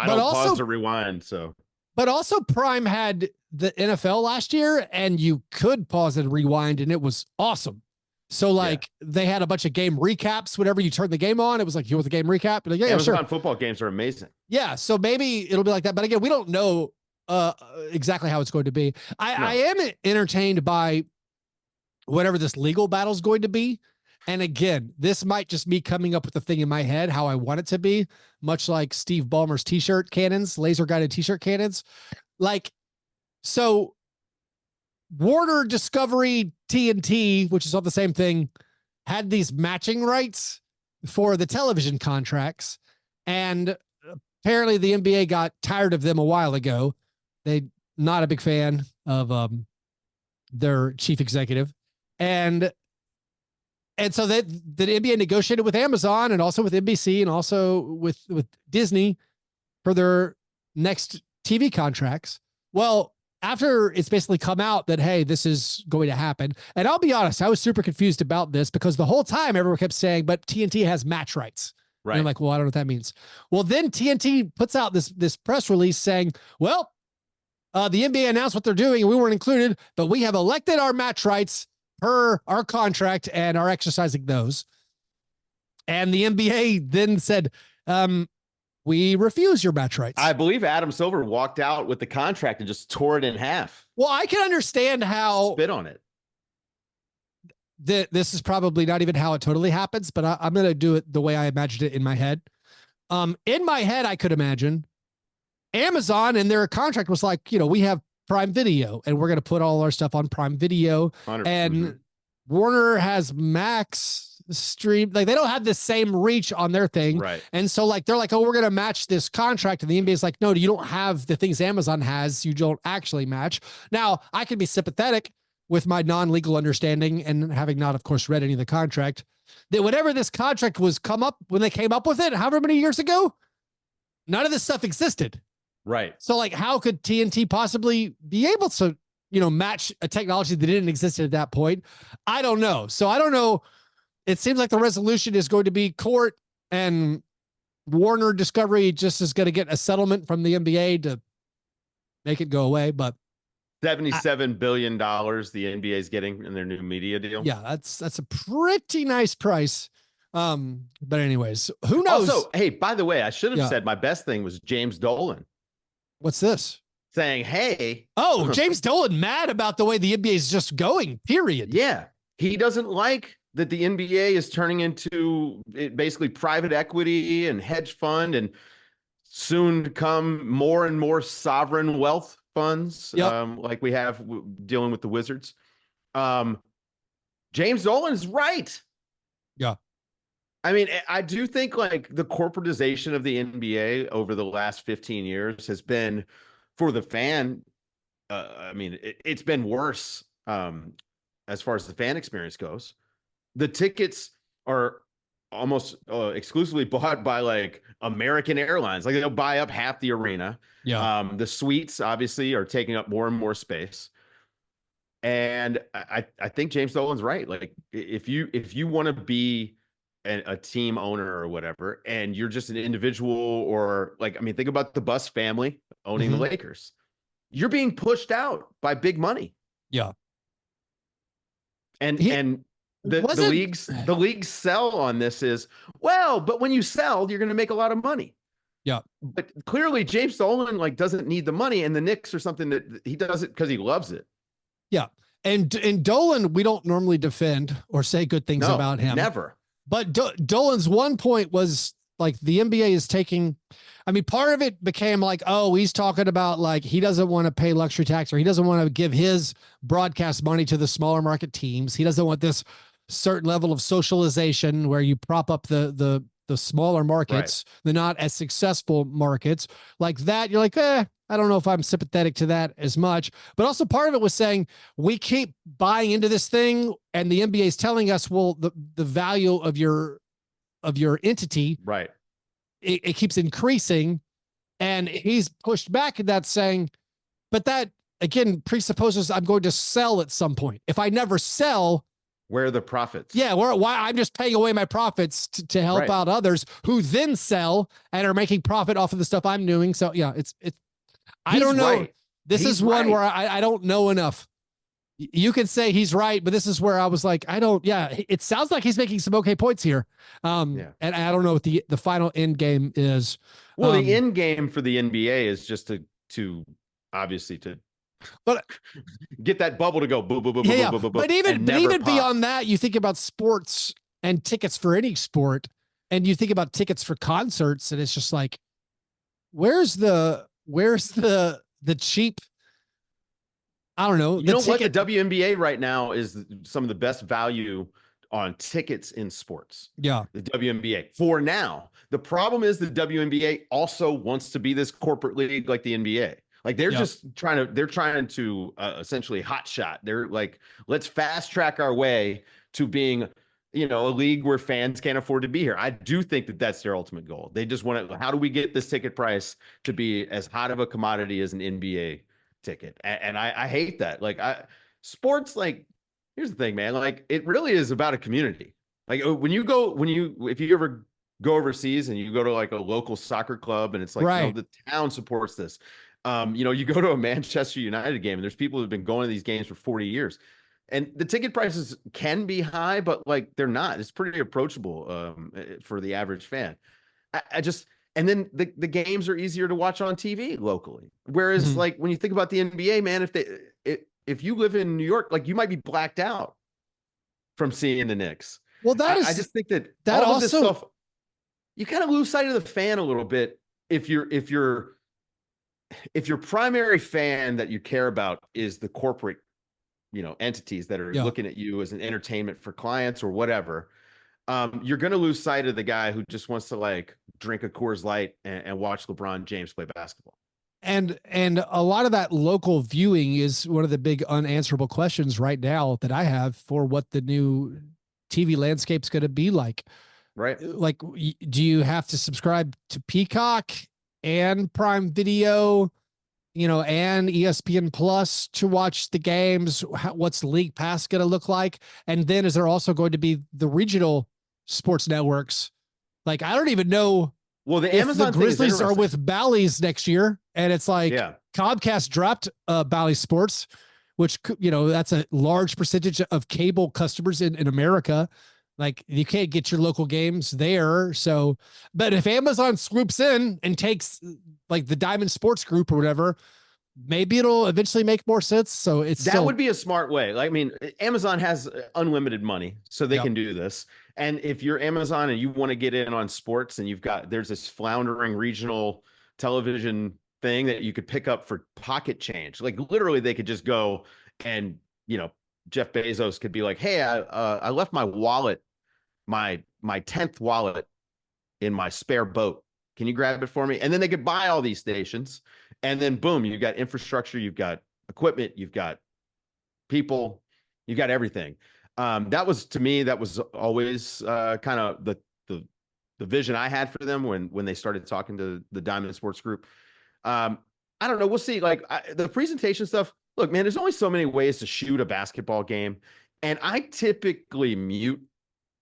don't also pause or rewind. But also Prime had the NFL last year and you could pause and rewind and it was awesome. So like they had a bunch of game recaps. Whenever you turn the game on, it was like, you want the game recap? Like, yeah, sure. Football games are amazing. Yeah. So maybe it'll be like that. But again, we don't know exactly how it's going to be. I am entertained by whatever this legal battle is going to be. And again, this might just be coming up with the thing in my head, how I want it to be, much like Steve Ballmer's t-shirt cannons, laser guided t-shirt cannons. Like, so Warner Discovery TNT, which is all the same thing, had these matching rights for the television contracts. And apparently the NBA got tired of them a while ago. They not a big fan of their chief executive. And so the NBA negotiated with Amazon and also with NBC and also with Disney for their next TV contracts. Well, after it's basically come out that, hey, this is going to happen. And I'll be honest, I was super confused about this because the whole time everyone kept saying, but TNT has match rights. Right. And I'm like, well, I don't know what that means. Well, then TNT puts out this press release saying, well, the NBA announced what they're doing and we weren't included, but we have elected our match rights per our contract and are exercising those. And the NBA then said, we refuse your match rights. I believe Adam Silver walked out with the contract and just tore it in half. Well, I can understand how spit on it. This is probably not even how it totally happens, but I'm going to do it the way I imagined it in my head. In my head, I could imagine Amazon and their contract was like, we have Prime Video and we're going to put all our stuff on Prime Video. 100%. And Warner has Max stream. Like they don't have the same reach on their thing. Right. And so like, they're like, oh, we're going to match this contract. And the NBA is like, no, you don't have the things Amazon has. You don't actually match. Now I can be sympathetic with my non-legal understanding and having not, of course, read any of the contract, that whatever this contract was when they came up with it, however many years ago, none of this stuff existed. Right. So like, how could TNT possibly be able to, match a technology that didn't exist at that point? I don't know. So I don't know. It seems like the resolution is going to be court, and Warner Discovery just is going to get a settlement from the NBA to make it go away. But $77 billion the NBA is getting in their new media deal. Yeah, that's a pretty nice price. But anyways, who knows? Also, hey, by the way, I should have said my best thing was James Dolan. What's this? Saying, hey. Oh, James Dolan mad about the way the NBA is just going, period. Yeah. He doesn't like that the NBA is turning into basically private equity and hedge fund and soon to come more and more sovereign wealth funds, like we have dealing with the Wizards. James Dolan's right. Yeah. I mean, I do think like the corporatization of the NBA over the last 15 years has been, for the fan, I mean, it's been worse as far as the fan experience goes. The tickets are almost exclusively bought by like American Airlines. Like they'll buy up half the arena. Yeah. The suites obviously are taking up more and more space. And I think James Dolan's right. Like if you want to be a team owner or whatever, and you're just an individual, or like, I mean, think about the Buss family owning the Lakers. You're being pushed out by big money. Yeah. And the league's sell on this is, well, but when you sell, you're going to make a lot of money. Yeah. But clearly James Dolan like doesn't need the money, and the Knicks are something that he does it because he loves it. Yeah. And Dolan, we don't normally defend or say good things about him. Never. But Dolan's one point was like the NBA is taking, I mean, part of it became like, oh, he's talking about like he doesn't want to pay luxury tax, or he doesn't want to give his broadcast money to the smaller market teams. He doesn't want this certain level of socialization where you prop up the smaller markets, the not as successful markets like that. You're like, I don't know if I'm sympathetic to that as much. But also part of it was saying we keep buying into this thing, and the NBA is telling us, well, the value of your entity, right, it keeps increasing. And he's pushed back at that, saying, but that again presupposes I'm going to sell at some point. If I never sell, where are the profits? Yeah, why I'm just paying away my profits to help out others who then sell and are making profit off of the stuff I'm doing. So yeah, it's I don't know. Right. This is one where I don't know enough. You could say he's right, but this is where I was like, it sounds like he's making some okay points here. And I don't know what the final end game is. Well, the end game for the NBA is just to obviously but get that bubble to go boo, boo, boo, boo, boo, boo, boo. But even beyond that, you think about sports and tickets for any sport, and you think about tickets for concerts, and it's just like, where's the cheap, I don't know. You know what? The WNBA right now is some of the best value on tickets in sports. Yeah. The WNBA for now. The problem is the WNBA also wants to be this corporate league like the NBA. Like they're just trying to essentially hot shot. They're like, let's fast track our way to being, a league where fans can't afford to be here. I do think that that's their ultimate goal. They just want to, how do we get this ticket price to be as hot of a commodity as an NBA ticket? And I hate that. Like sports, like, here's the thing, man. Like it really is about a community. Like if you ever go overseas and you go to like a local soccer club and it's like, the town supports this. You go to a Manchester United game and there's people who've been going to these games for 40 years. And the ticket prices can be high, but like they're not. It's pretty approachable for the average fan. And then the games are easier to watch on TV locally. Whereas like when you think about the NBA, man, if you live in New York, like you might be blacked out from seeing the Knicks. Well, I just think that all also, of this stuff, you kind of lose sight of the fan a little bit if your primary fan that you care about is the corporate, entities that are looking at you as an entertainment for clients or whatever. You're going to lose sight of the guy who just wants to like drink a Coors Light and watch LeBron James play basketball. And a lot of that local viewing is one of the big unanswerable questions right now that I have for what the new TV landscape's going to be like. Right. Like, do you have to subscribe to Peacock and Prime Video, and ESPN Plus to watch the games? What's League Pass going to look like? And then is there also going to be the regional sports networks? Like, I don't even know. Well, the Amazon Grizzlies are with Bally's next year, and it's like Comcast dropped Bally Sports, which, that's a large percentage of cable customers in America. Like, you can't get your local games there. So, but if Amazon swoops in and takes like the Diamond Sports Group or whatever, maybe it'll eventually make more sense. So that would be a smart way. Like, I mean, Amazon has unlimited money, so they can do this. And if you're Amazon and you want to get in on sports and there's this floundering regional television thing that you could pick up for pocket change, like literally they could just go and, Jeff Bezos could be like, hey, I left my wallet, my 10th wallet in my spare boat. Can you grab it for me? And then they could buy all these stations. And then boom, you've got infrastructure, you've got equipment, you've got people, you've got everything. That was always kind of the vision I had for them when they started talking to the Diamond Sports Group. I don't know. We'll see. Like the presentation stuff. Look, man, there's only so many ways to shoot a basketball game. And I typically mute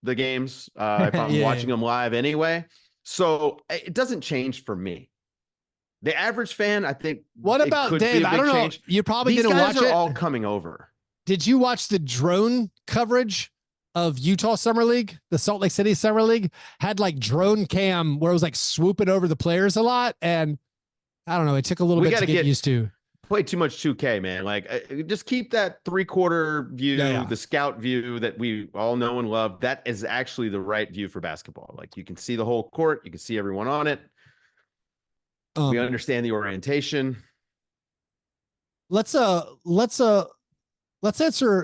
the games if I'm watching them live anyway. So it doesn't change for me. The average fan, I think. What about Dave? I don't know. Change. You probably didn't watch it. These guys are all coming over. Did you watch the drone coverage of Utah Summer League? The Salt Lake City Summer League had like drone cam where it was like swooping over the players a lot. And I don't know. It took a little bit to get used to. Play too much 2K, man. Like just keep that 3/4 view, the scout view that we all know and love. That is actually the right view for basketball. Like you can see the whole court. You can see everyone on it. We understand the orientation. Let's answer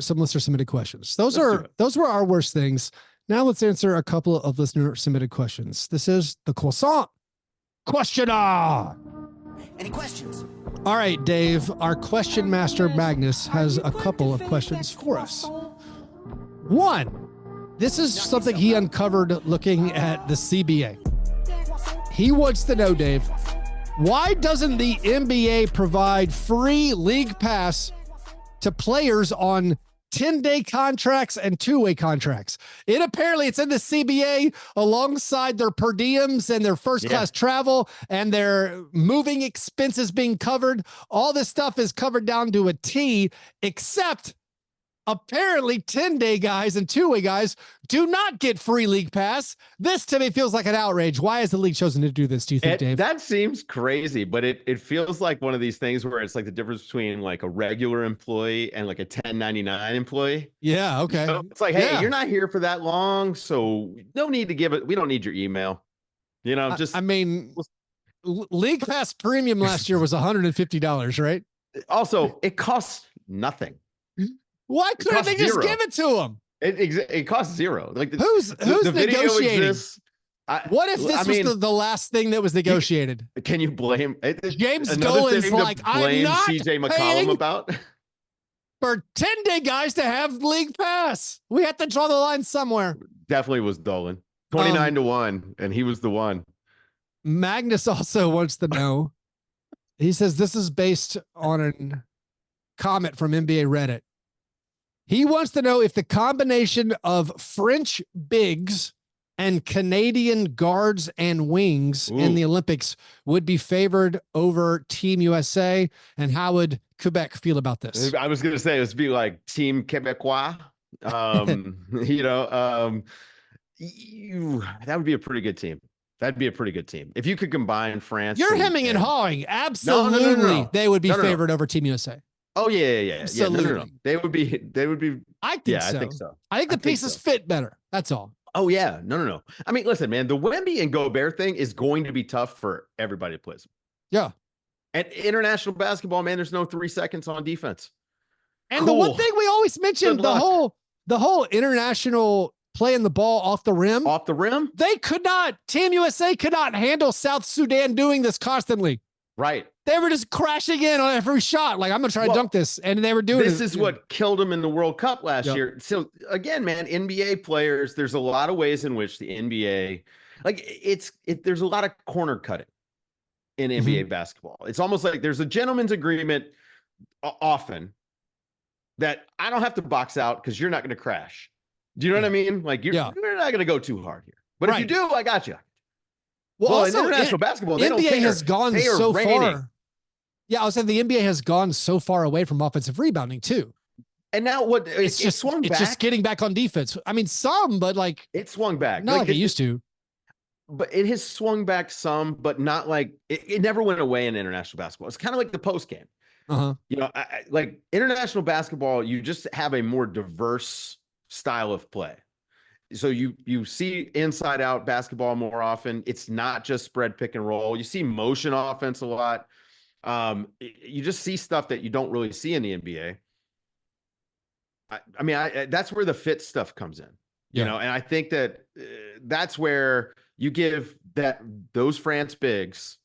some listener submitted questions. Those were our worst things. Now let's answer a couple of listener submitted questions. This is the croissant questioner. Any questions? All right, Dave, our question master Magnus has a couple of questions for us. One, this is something he uncovered looking at the CBA. He wants to know, Dave, why doesn't the NBA provide free league pass to players on 10-day contracts and 2-way contracts? It's in the CBA alongside their per diems and their first class travel and their moving expenses being covered. All this stuff is covered down to a T, except apparently 10-day guys and 2-way guys do not get free league pass. This to me feels like an outrage. Why has the league chosen to do this, do you think, Dave? That seems crazy, but it feels like one of these things where it's like the difference between like a regular employee and like a 1099 employee. Yeah, okay. So it's like, hey, you're not here for that long, so no need to give it. We don't need your email. League Pass Premium last year was $150, right? Also, it costs nothing. Why couldn't they just give it to them? It costs zero. Like who's negotiating? What if this was the last thing that was negotiated? Can you blame James Dolan's like, I'm not CJ McCollum about for 10-day guys to have league pass. We have to draw the line somewhere. Definitely was Dolan. 29-1, and he was the one. Magnus also wants to know. He says this is based on a comment from NBA Reddit. He wants to know if the combination of French bigs and Canadian guards and wings in the Olympics would be favored over Team USA, and how would Quebec feel about this? I was going to say, it would be like Team Quebecois. That would be a pretty good team. That'd be a pretty good team. If you could combine France. You're hemming and hawing. Absolutely. No. They would be favored over Team USA. Oh, yeah. Absolutely. No. They would be. I think so. I think so. I think the pieces fit better. That's all. Oh, yeah. No. I mean, listen, man, the Wemby and Gobert thing is going to be tough for everybody to play. Yeah. And international basketball, man, there's no 3 seconds on defense. And the one thing we always mentioned, the whole international playing the ball off the rim. Team USA could not handle South Sudan doing this constantly. Right. They were just crashing in on every shot. Like, I'm going to try to dunk this. And they were doing this. This is what killed them in the World Cup last year. So again, man, NBA players, there's a lot of ways in which the NBA, there's a lot of corner cutting in NBA basketball. It's almost like there's a gentleman's agreement often that I don't have to box out because you're not going to crash. Do you know what I mean? Like, you're not going to go too hard here. But if you do, I got you. Well, also, in international basketball, they NBA has gone so far. Yeah, I was saying the NBA has gone so far away from offensive rebounding too. And now it's just swung back. It's just getting back on defense. I mean, some, but like it swung back. Not like it used to. But it has swung back some, but not like it never went away in international basketball. It's kind of like the post game. You know, like international basketball, you just have a more diverse style of play. So you see inside out basketball more often. It's not just spread pick and roll. You see motion offense a lot. You just see stuff that you don't really see in the NBA. I mean, that's where the fit stuff comes in, you know, and I think that that's where you give those France bigs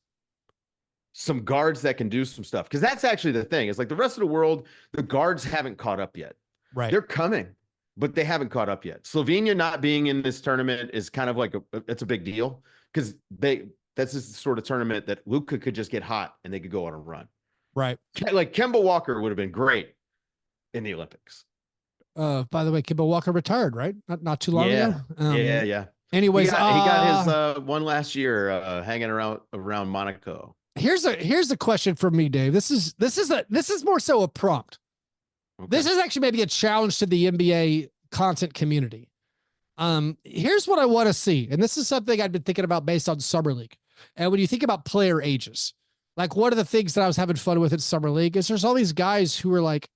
some guards that can do some stuff. Because that's actually the thing. It's like the rest of the world, the guards haven't caught up yet. Right. They're coming, but they haven't caught up yet. Slovenia not being in this tournament is kind of like it's a big deal because that's just the sort of tournament that Luka could just get hot and they could go on a run. Right. Like Kemba Walker would have been great in the Olympics. By the way, Kemba Walker retired, right? Not too long ago. Yeah. Anyways, he got his one last year hanging around Monaco. Here's a question for me, Dave. This is more so a prompt. Okay. This is actually maybe a challenge to the NBA content community. Here's what I want to see. And this is something I've been thinking about based on Summer League. And when you think about player ages, like one of the things that I was having fun with at Summer League is there's all these guys who are like,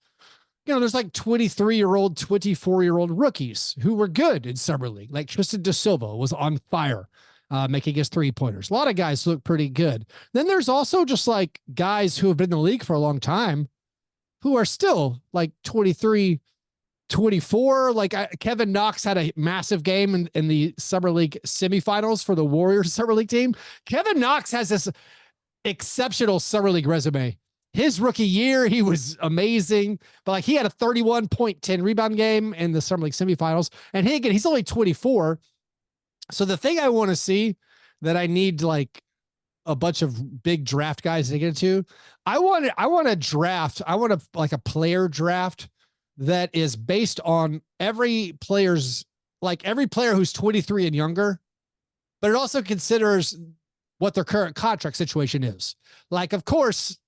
you know, there's like 23-year-old, 24-year-old rookies who were good in Summer League. Like Tristan Da Silva was on fire, making his 3-pointers. A lot of guys look pretty good. Then there's also just like guys who have been in the league for a long time who are still like 23, 24. Like Kevin Knox had a massive game in the Summer League semifinals for the Warriors Summer League team. Kevin Knox has this exceptional Summer League resume. His rookie year, he was amazing, but like he had a 31.10 rebound game in the Summer League semifinals. And he's only 24. So the thing I want to see that I need like a bunch of big draft guys to get into, I want a player draft that is based on every player who's 23 and younger, but it also considers what their current contract situation is. Like, of course,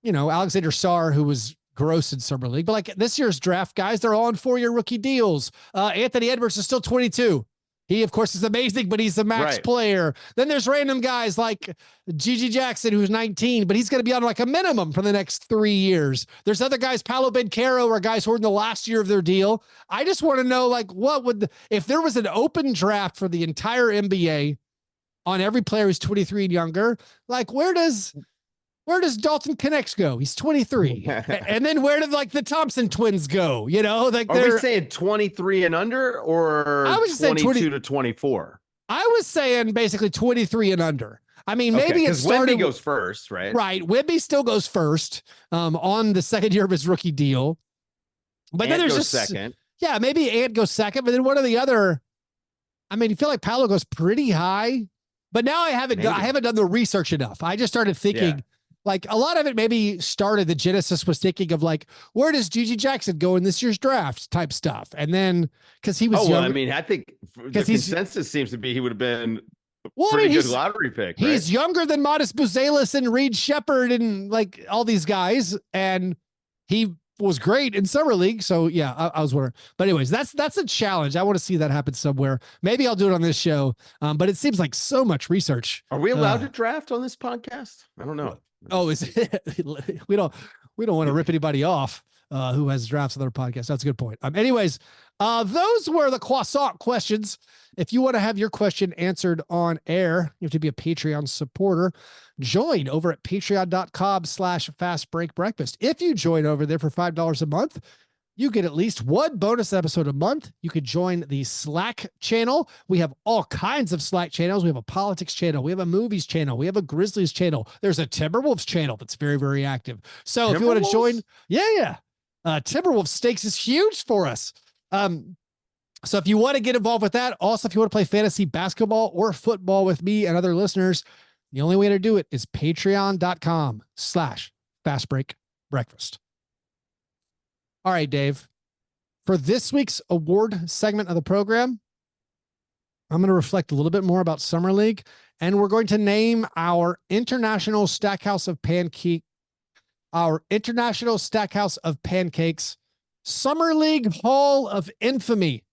you know, Alexander Sarr, who was gross in Summer League, but like this year's draft guys, they're all on 4-year rookie deals. Anthony Edwards is still 22. He, of course, is amazing, but he's the max player. Then there's random guys like Gigi Jackson, who's 19, but he's going to be on like a minimum for the next 3 years. There's other guys, Paolo Banchero, are guys who are in the last year of their deal. I just want to know, like, if there was an open draft for the entire NBA on every player who's 23 and younger, like where does Dalton Connects go? He's 23. And then where did like the Thompson twins go? You know, like are we saying 23 and under or I was 22 to 24? I was saying basically 23 and under. I mean, maybe it started. Wemby goes first, right? Right. Wemby still goes first on the second year of his rookie deal. But then there's just second. Yeah, maybe Ant goes second, but then what are the other? I mean, you feel like Paolo goes pretty high, but now I haven't done the research enough. I just started thinking. Like a lot of it maybe started, the genesis was thinking of like, where does Gigi Jackson go in this year's draft type stuff? And then because he was younger, well, I mean, I think the consensus seems to be he would have been pretty good lottery pick. Right? He's younger than Modest Buzelis and Reed Shepherd and like all these guys. And he was great in summer league. So yeah, I was wondering, but anyways, that's a challenge. I want to see that happen somewhere. Maybe I'll do it on this show. But it seems like so much research. Are we allowed to draft on this podcast? I don't know. Oh, is it? we don't want to rip anybody off who has drafts on their podcast. That's a good point. Anyways, those were the croissant questions. If you want to have your question answered on air, you have to be a Patreon supporter. Join over at patreon.com/fastbreakbreakfast. If you join over there for $5 a month, you get at least one bonus episode a month. You could join the Slack channel. We have all kinds of Slack channels. We have a politics channel. We have a movies channel. We have a Grizzlies channel. There's a Timberwolves channel that's very, very active. So if you want to join, Timberwolves Stakes is huge for us. So if you want to get involved with that, also if you want to play fantasy basketball or football with me and other listeners, the only way to do it is patreon.com/fastbreakbreakfast. All right, Dave, for this week's award segment of the program, I'm going to reflect a little bit more about Summer League, and we're going to name our International Stackhouse of Pancakes Summer League Hall of Infamy.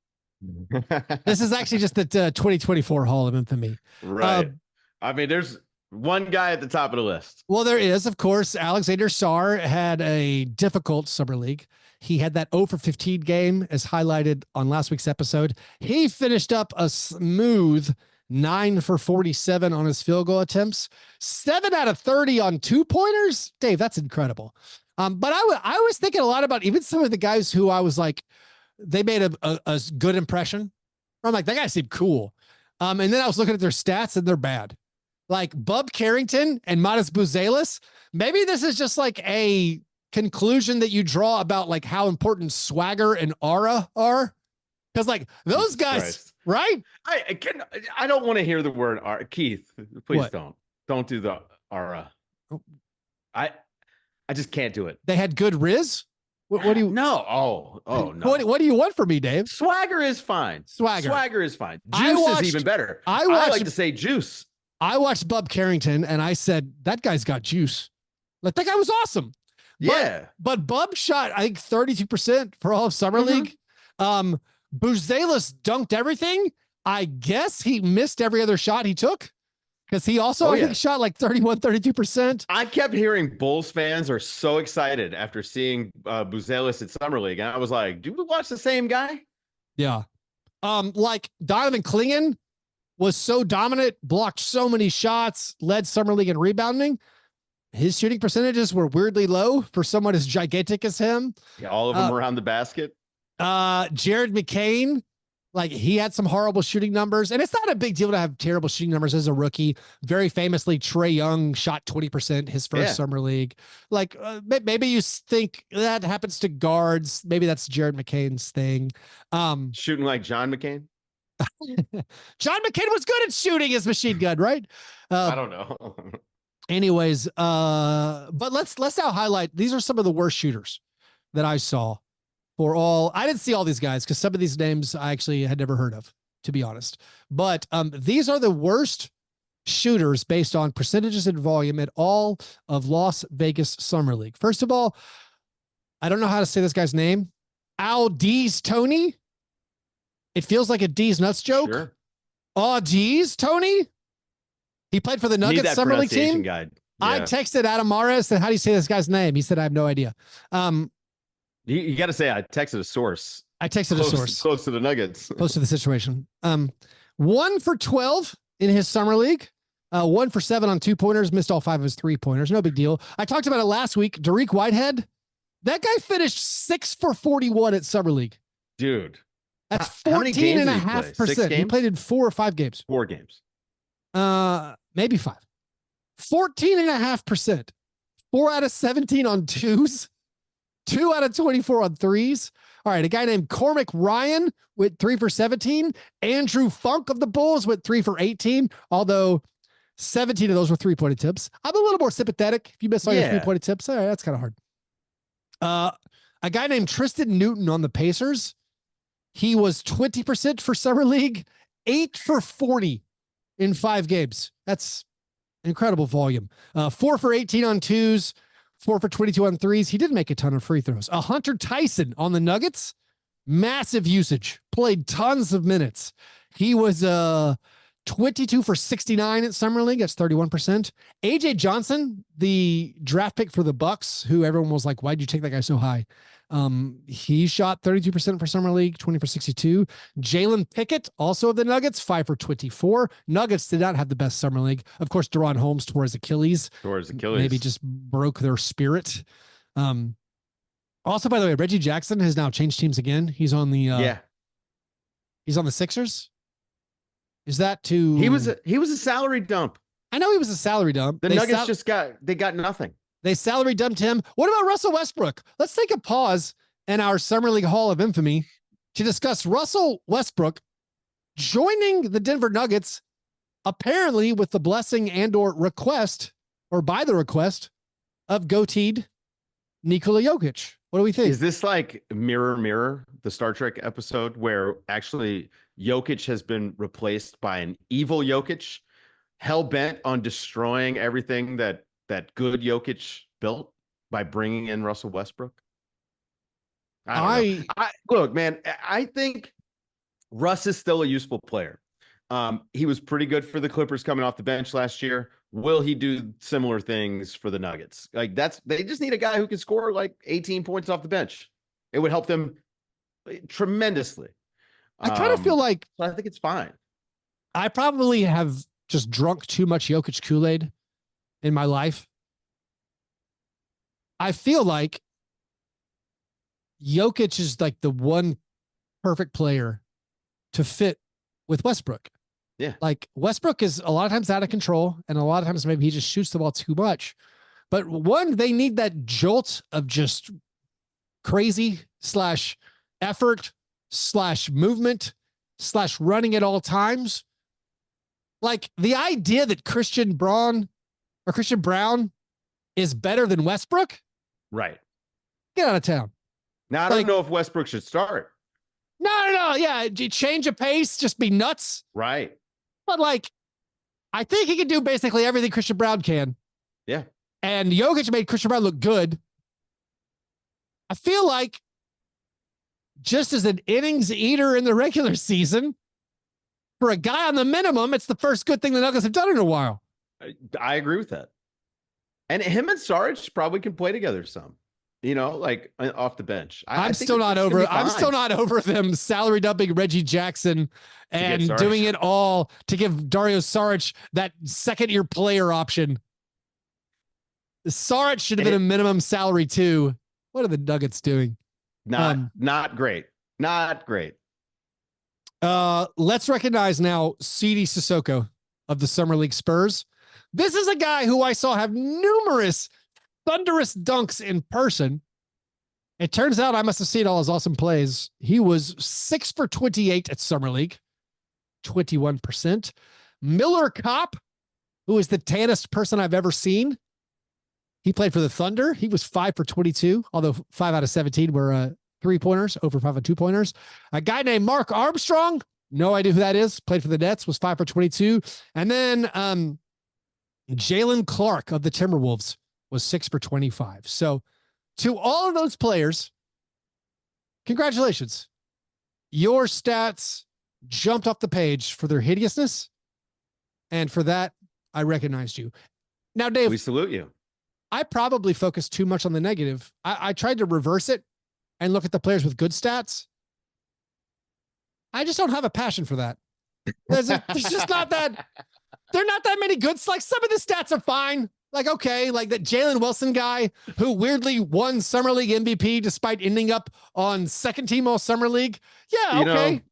This is actually just the 2024 Hall of Infamy. Right. I mean, there's one guy at the top of the list. Well, there is, of course. Alexander Sarr had a difficult Summer League. He had that 0 for 15 game, as highlighted on last week's episode. He finished up a smooth 9 for 47 on his field goal attempts, 7 out of 30 on 2-pointers. Dave, that's incredible. But I was thinking a lot about even some of the guys who I was like, they made a good impression. I'm like, that guy seemed cool. And then I was looking at their stats and they're bad. Like Bub Carrington and Matas Buzelis. Maybe this is just like a conclusion that you draw about like how important swagger and aura are. Because like those guys, right? I don't want to hear the word aura. Keith, please don't do the aura. I just can't do it. They had good Riz. What do you? No. Oh no. What do you want from me, Dave? Swagger is fine. Swagger is fine. Juice is even better. I like to say juice. I watched Bub Carrington and I said, that guy's got juice. Like that guy was awesome. Yeah. But Bub shot, I think 32% for all of Summer League. Buzelis dunked everything. I guess he missed every other shot he took. Because he also, I think, shot like 32%. I kept hearing Bulls fans are so excited after seeing Buzelis at Summer League. And I was like, do we watch the same guy? Yeah. Like Donovan Clingan was so dominant, blocked so many shots, led Summer League in rebounding. His shooting percentages were weirdly low for someone as gigantic as him. Yeah, all of them around the basket. Jared McCain, like he had some horrible shooting numbers, and it's not a big deal to have terrible shooting numbers as a rookie. Very famously, Trae Young shot 20% his first Summer League. Like maybe you think that happens to guards. Maybe that's Jared McCain's thing. Shooting like John McCain. John McCain was good at shooting his machine gun, right? I don't know. Anyways, but let's now highlight, these are some of the worst shooters that I saw for all. I didn't see all these guys because some of these names I actually had never heard of, to be honest. But these are the worst shooters based on percentages and volume at all of Las Vegas Summer League. First of all, I don't know how to say this guy's name. Al D's Tony. It feels like a D's nuts joke. Sure. Oh, geez, Tony. He played for the Nuggets Summer League team. Guide. Yeah. I texted Adam Mara, said, how do you say this guy's name? He said, I have no idea. You got to say, I texted a source. I texted a source. Close to the Nuggets. Close to the situation. 1 for 12 in his Summer League. 1 for 7 on 2-pointers. Missed all 5 of his 3-pointers. No big deal. I talked about it last week. Dariq Whitehead. That guy finished 6 for 41 at Summer League. Dude. That's 14.5%. He played in 4 or 5 games. 4 games. Maybe 5. 14.5%. 4 out of 17 on 2s. 2 out of 24 on 3s. All right, a guy named Cormac Ryan with 3 for 17. Andrew Funk of the Bulls with 3 for 18, although 17 of those were 3-point attempts. I'm a little more sympathetic. If you miss all your 3-point attempts, all right, that's kind of hard. A guy named Tristan Newton on the Pacers. He was 20% for Summer League, 8 for 40 in 5 games. That's incredible volume. 4 for 18 on 2s, 4 for 22 on threes. He did make a ton of free throws. Hunter Tyson on the Nuggets, massive usage, played tons of minutes. He was 22 for 69 at Summer League. That's 31%. AJ Johnson, the draft pick for the Bucks, who everyone was like, why'd you take that guy so high? He shot 32% for Summer League, 20 for 62. Jalen Pickett, also of the Nuggets, 5 for 24. Nuggets did not have the best Summer League. Of course, Deron Holmes tore his Achilles. Maybe just broke their spirit. Also, by the way, Reggie Jackson has now changed teams again. He's on the he's on the Sixers. Is that to he was a salary dump. I know he was a salary dump. The Nuggets they got nothing. They salary dumped him. What about Russell Westbrook? Let's take a pause in our Summer League Hall of Infamy to discuss Russell Westbrook joining the Denver Nuggets, apparently with the blessing and or request, or by the request, of goateed Nikola Jokic. What do we think? Is this like Mirror Mirror, the Star Trek episode where actually Jokic has been replaced by an evil Jokic, hell-bent on destroying everything that good Jokic built by bringing in Russell Westbrook? Look, man, I think Russ is still a useful player. He was pretty good for the Clippers coming off the bench last year. Will he do similar things for the Nuggets? Like they just need a guy who can score like 18 points off the bench. It would help them tremendously. I kind of feel like so I think it's fine. I probably have just drunk too much Jokic Kool-Aid in my life. I feel like Jokic is like the one perfect player to fit with Westbrook. Yeah. Like Westbrook is a lot of times out of control, and a lot of times maybe he just shoots the ball too much. But one, they need that jolt of just crazy / effort / movement / running at all times. Like the idea that Christian Brown is better than Westbrook. Right. Get out of town. Now, I don't know if Westbrook should start. No. Yeah. Change of pace, just be nuts. Right. But like, I think he can do basically everything Christian Brown can. Yeah. And Jokic made Christian Brown look good. I feel like just as an innings eater in the regular season, for a guy on the minimum, it's the first good thing the Nuggets have done in a while. I agree with that. And him and Sarge probably can play together some, like off the bench. I'm still not over them salary dumping Reggie Jackson and doing it all to give Dario Saric that second-year player option. Saric should have been a minimum salary too. What are the Nuggets doing? Not great. Not great. Let's recognize now Sidi Sissoko of the Summer League Spurs. This is a guy who I saw have numerous thunderous dunks in person. It turns out I must have seen all his awesome plays. He was 6 for 28 at Summer League, 21%. Miller Kopp, who is the tannest person I've ever seen. He played for the Thunder. He was 5 for 22, although 5 out of 17 were 3-pointers, over 5 on 2-pointers. A guy named Mark Armstrong, no idea who that is, played for the Nets, was 5 for 22. And then Jalen Clark of the Timberwolves was 6 for 25. So to all of those players, congratulations. Your stats jumped off the page for their hideousness. And for that, I recognized you. Now, Dave, we salute you. I probably focused too much on the negative. I tried to reverse it and look at the players with good stats. I just don't have a passion for that. There's just not that. There are not that many good. Like some of the stats are fine. Like, okay, like that Jalen Wilson guy who weirdly won Summer League MVP despite ending up on second team all Summer League. Yeah, okay.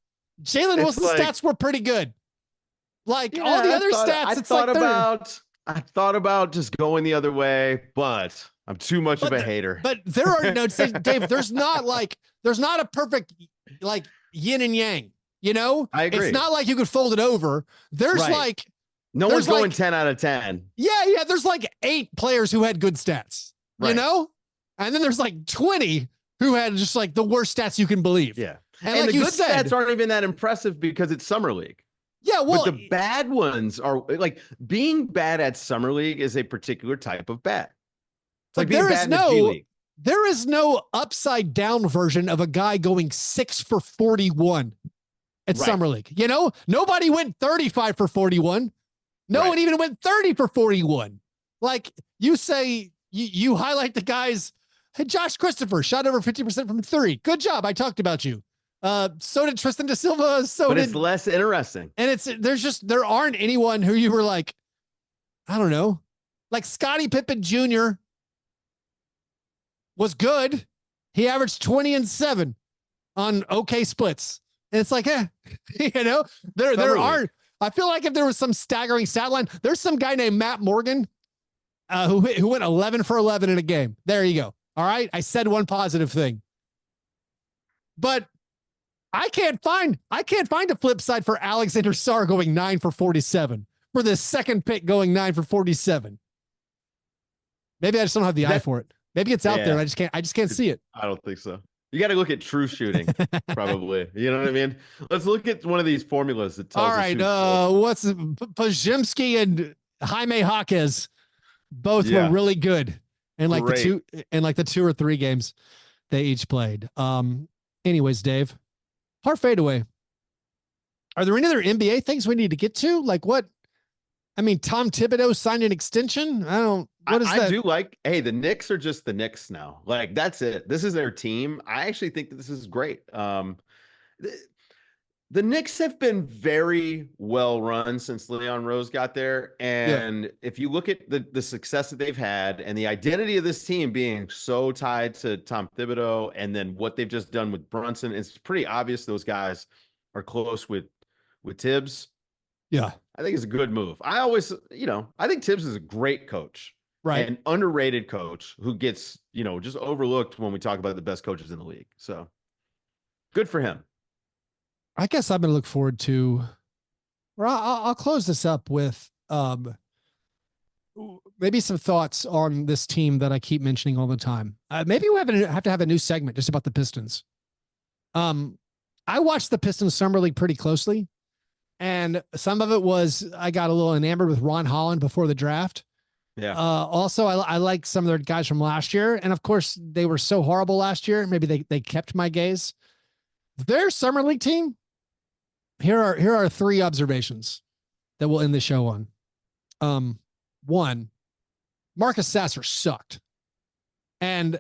Jalen Wilson's stats were pretty good. Like all the other stats, I thought about just going the other way, but I'm too much of a hater. But there are no, Dave, there's not a perfect like yin and yang, I agree. It's not like you could fold it over. There's like, no one's going 10 out of 10. Yeah. There's like 8 players who had good stats, and then there's like 20 who had just like the worst stats you can believe. Yeah. And like the good stats aren't even that impressive because it's Summer League. Yeah, well, but the bad ones are like being bad at Summer League is a particular type of bad. It's But there is no upside down version of a guy going 6 for 41 at Summer League. You know, nobody went 35 for 41. No one even went 30 for 41. Like you say, you highlight the guys. Hey, Josh Christopher shot over 50% from 3. Good job. I talked about you. So did Tristan da Silva. But it's less interesting. And there aren't anyone who you were like, I don't know, like Scottie Pippen Jr. was good. He averaged 20 and 7 on okay splits. And it's like, you know, there aren't. I feel like if there was some staggering stat line, there's some guy named Matt Morgan who went 11 for 11 in a game. There you go. All right. I said one positive thing, but I can't find a flip side for Alexander Sarr going 9 for 47, for the second pick going 9 for 47. Maybe I just don't have the eye for it. Maybe it's out there. And I just can't see it. I don't think so. You got to look at true shooting, probably. You know what I mean? Let's look at one of these formulas that tells us. All right. What's Pajimski and Jaime Jaquez both were really good. And like the 2 or 3 games they each played. Anyways, Dave, hard fadeaway. Are there any other NBA things we need to get to? Like what? I mean, Tom Thibodeau signed an extension. What is that? I do like, hey, the Knicks are just the Knicks now. Like, that's it. This is their team. I actually think that this is great. The Knicks have been very well run since Leon Rose got there. And if you look at the success that they've had and the identity of this team being so tied to Tom Thibodeau and then what they've just done with Brunson, it's pretty obvious those guys are close with Tibbs. Yeah. I think it's a good move. I think Tibbs is a great coach. Right. An underrated coach who gets, just overlooked when we talk about the best coaches in the league. So good for him. I guess I'm going to look forward to, or I'll close this up with maybe some thoughts on this team that I keep mentioning all the time. Maybe we have to have a new segment just about the Pistons. I watched the Pistons Summer League pretty closely, and some of it was I got a little enamored with Ron Holland before the draft. Yeah. Also, I like some of their guys from last year, and of course they were so horrible last year. Maybe they kept my gaze. Their Summer League team. Here are 3 observations that we'll end the show on. 1, Marcus Sasser sucked. And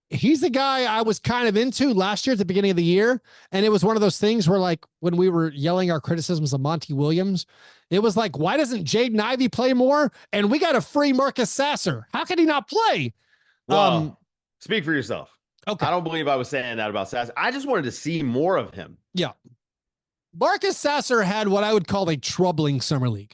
he's the guy I was kind of into last year at the beginning of the year. And it was one of those things where, like, when we were yelling our criticisms of Monty Williams, it was like, why doesn't Jaden Ivey play more? And we got a free Marcus Sasser. How can he not play? Well, speak for yourself. Okay. I don't believe I was saying that about Sasser. I just wanted to see more of him. Yeah. Marcus Sasser had what I would call a troubling summer league.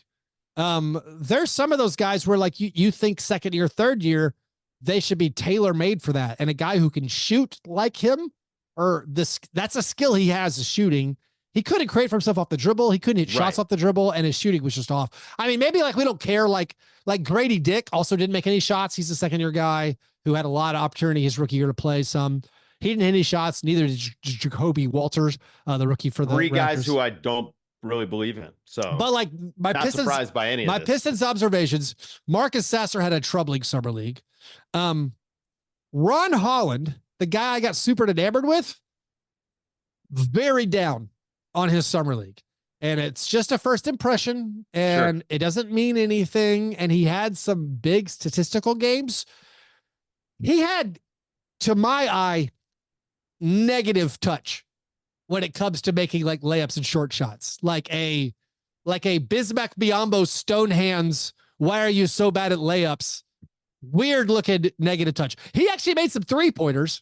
There's some of those guys where, like, you think second year, third year, they should be tailor-made for that. And a guy who can shoot like him, that's a skill he has, is shooting. He couldn't create for himself off the dribble. He couldn't hit shots off the dribble, and his shooting was just off. I mean, maybe like we don't care. Like Grady Dick also didn't make any shots. He's a second-year guy who had a lot of opportunity his rookie year to play some. He didn't hit any shots. Neither did Jacoby Walters, the rookie for the 3 Raptors. Guys who I don't really believe in. So, but like not surprised by any of this. My Pistons observations, Marcus Sasser had a troubling summer league. Ron Holland, the guy I got super enamored with, very down on his summer league. And it's just a first impression, and it doesn't mean anything. And he had some big statistical games. He had, to my eye, negative touch when it comes to making like layups and short shots, like a Bismack Biyombo stone hands. Why are you so bad at layups? Weird looking negative touch. He actually made some 3-pointers,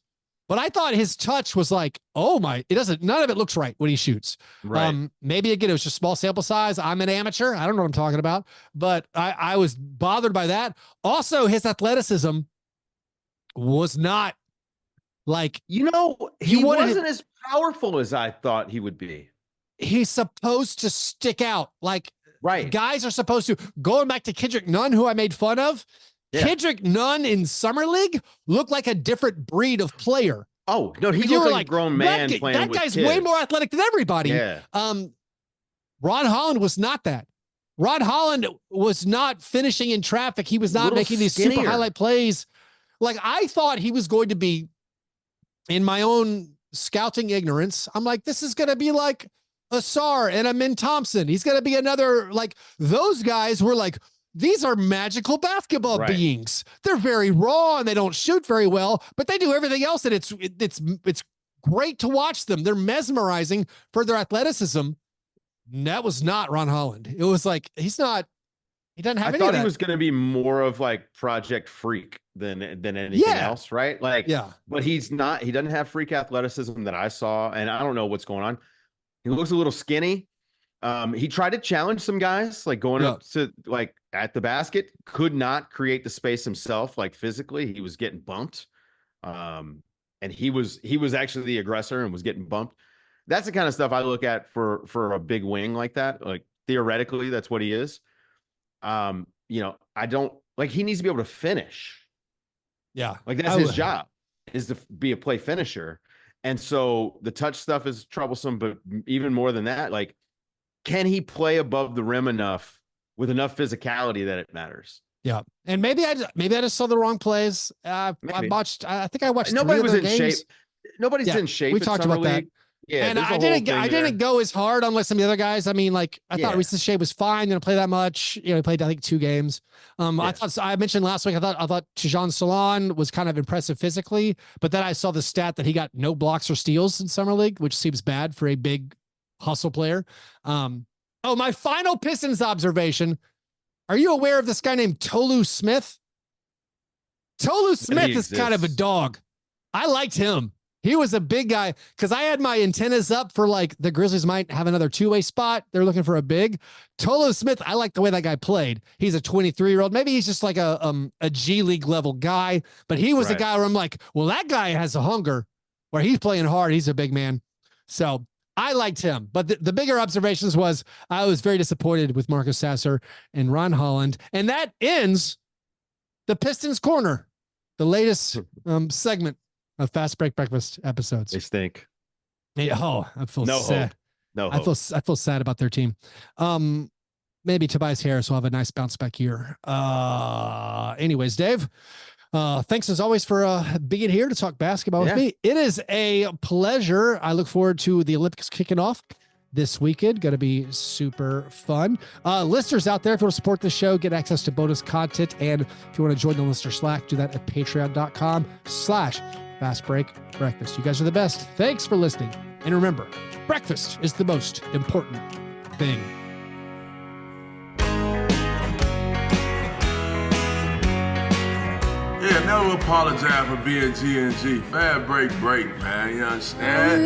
but I thought his touch was like, oh my, none of it looks right when he shoots. Right. Maybe again, it was just small sample size. I'm an amateur. I don't know what I'm talking about, but I was bothered by that. Also, his athleticism was not like, he wasn't as powerful as I thought he would be. He's supposed to stick out. Like, guys are supposed to. Going back to Kendrick Nunn, who I made fun of. Yeah. Kendrick Nunn in Summer League looked like a different breed of player. Oh, no, he looked like a grown man playing that with guy's kids. way more athletic than everybody. Yeah. Ron Holland was not that. Ron Holland was not finishing in traffic. He was not making these super highlight plays Like, I thought he was going to be, in my own scouting ignorance, I'm like, this is going to be like a Sar and a Min Thompson. He's going to be another, like, those guys were like, these are magical basketball beings. They're very raw and they don't shoot very well, but they do everything else. And it's great to watch them. They're mesmerizing for their athleticism. That was not Ron Holland. It was like, he doesn't have any of that. I thought he was going to be more of like Project Freak than anything else, right? Like, but he's not. He doesn't have freak athleticism that I saw, and I don't know what's going on. He looks a little skinny. He tried to challenge some guys, like going up to like at the basket, could not create the space himself. Like physically, he was getting bumped. And he was actually the aggressor and was getting bumped. That's the kind of stuff I look at for a big wing like that. Like theoretically, that's what he is. I don't like, he needs to be able to finish. Yeah. Like that's his job, is to be a play finisher. And so the touch stuff is troublesome, but even more than that, like, can he play above the rim enough with enough physicality that it matters? Yeah. And maybe I just saw the wrong plays. I think I watched. Nobody was in shape. Nobody's in shape. We talked about that. Yeah. And I didn't go as hard on like some of the other guys. I mean, like I thought Reese Shea was fine. Didn't play that much. He played, I think, 2 games. I mentioned last week, I thought Tijan Salon was kind of impressive physically, but then I saw the stat that he got no blocks or steals in summer league, which seems bad for a big hustle player. My final Pistons observation. Are you aware of this guy named Tolu Smith? Tolu Smith is kind of a dog. I liked him. He was a big guy because I had my antennas up for like the Grizzlies might have another 2-way spot. They're looking for a big. Tolu Smith, I like the way that guy played. He's a 23-year-old. Maybe he's just like a G League level guy, but he was a guy where I'm like, well, that guy has a hunger where he's playing hard. He's a big man. So I liked him. But the bigger observations was I was very disappointed with Marcus Sasser and Ron Holland. And that ends the Pistons Corner, the latest segment of Fastbreak Brekfast episodes. They stink. Yeah, I feel sad. I feel sad about their team. Maybe Tobias Harris will have a nice bounce back year. Anyways, Dave, thanks as always for being here to talk basketball with me. It is a pleasure. I look forward to the Olympics kicking off this weekend. Going to be super fun. Listeners out there, if you want to support the show, get access to bonus content. And if you want to join the listener Slack, do that at patreon.com/Fastbreak Brekfast. You guys are the best. Thanks for listening. And remember, breakfast is the most important thing. Yeah, never apologize for being G&G. Fastbreak Break, man. You understand?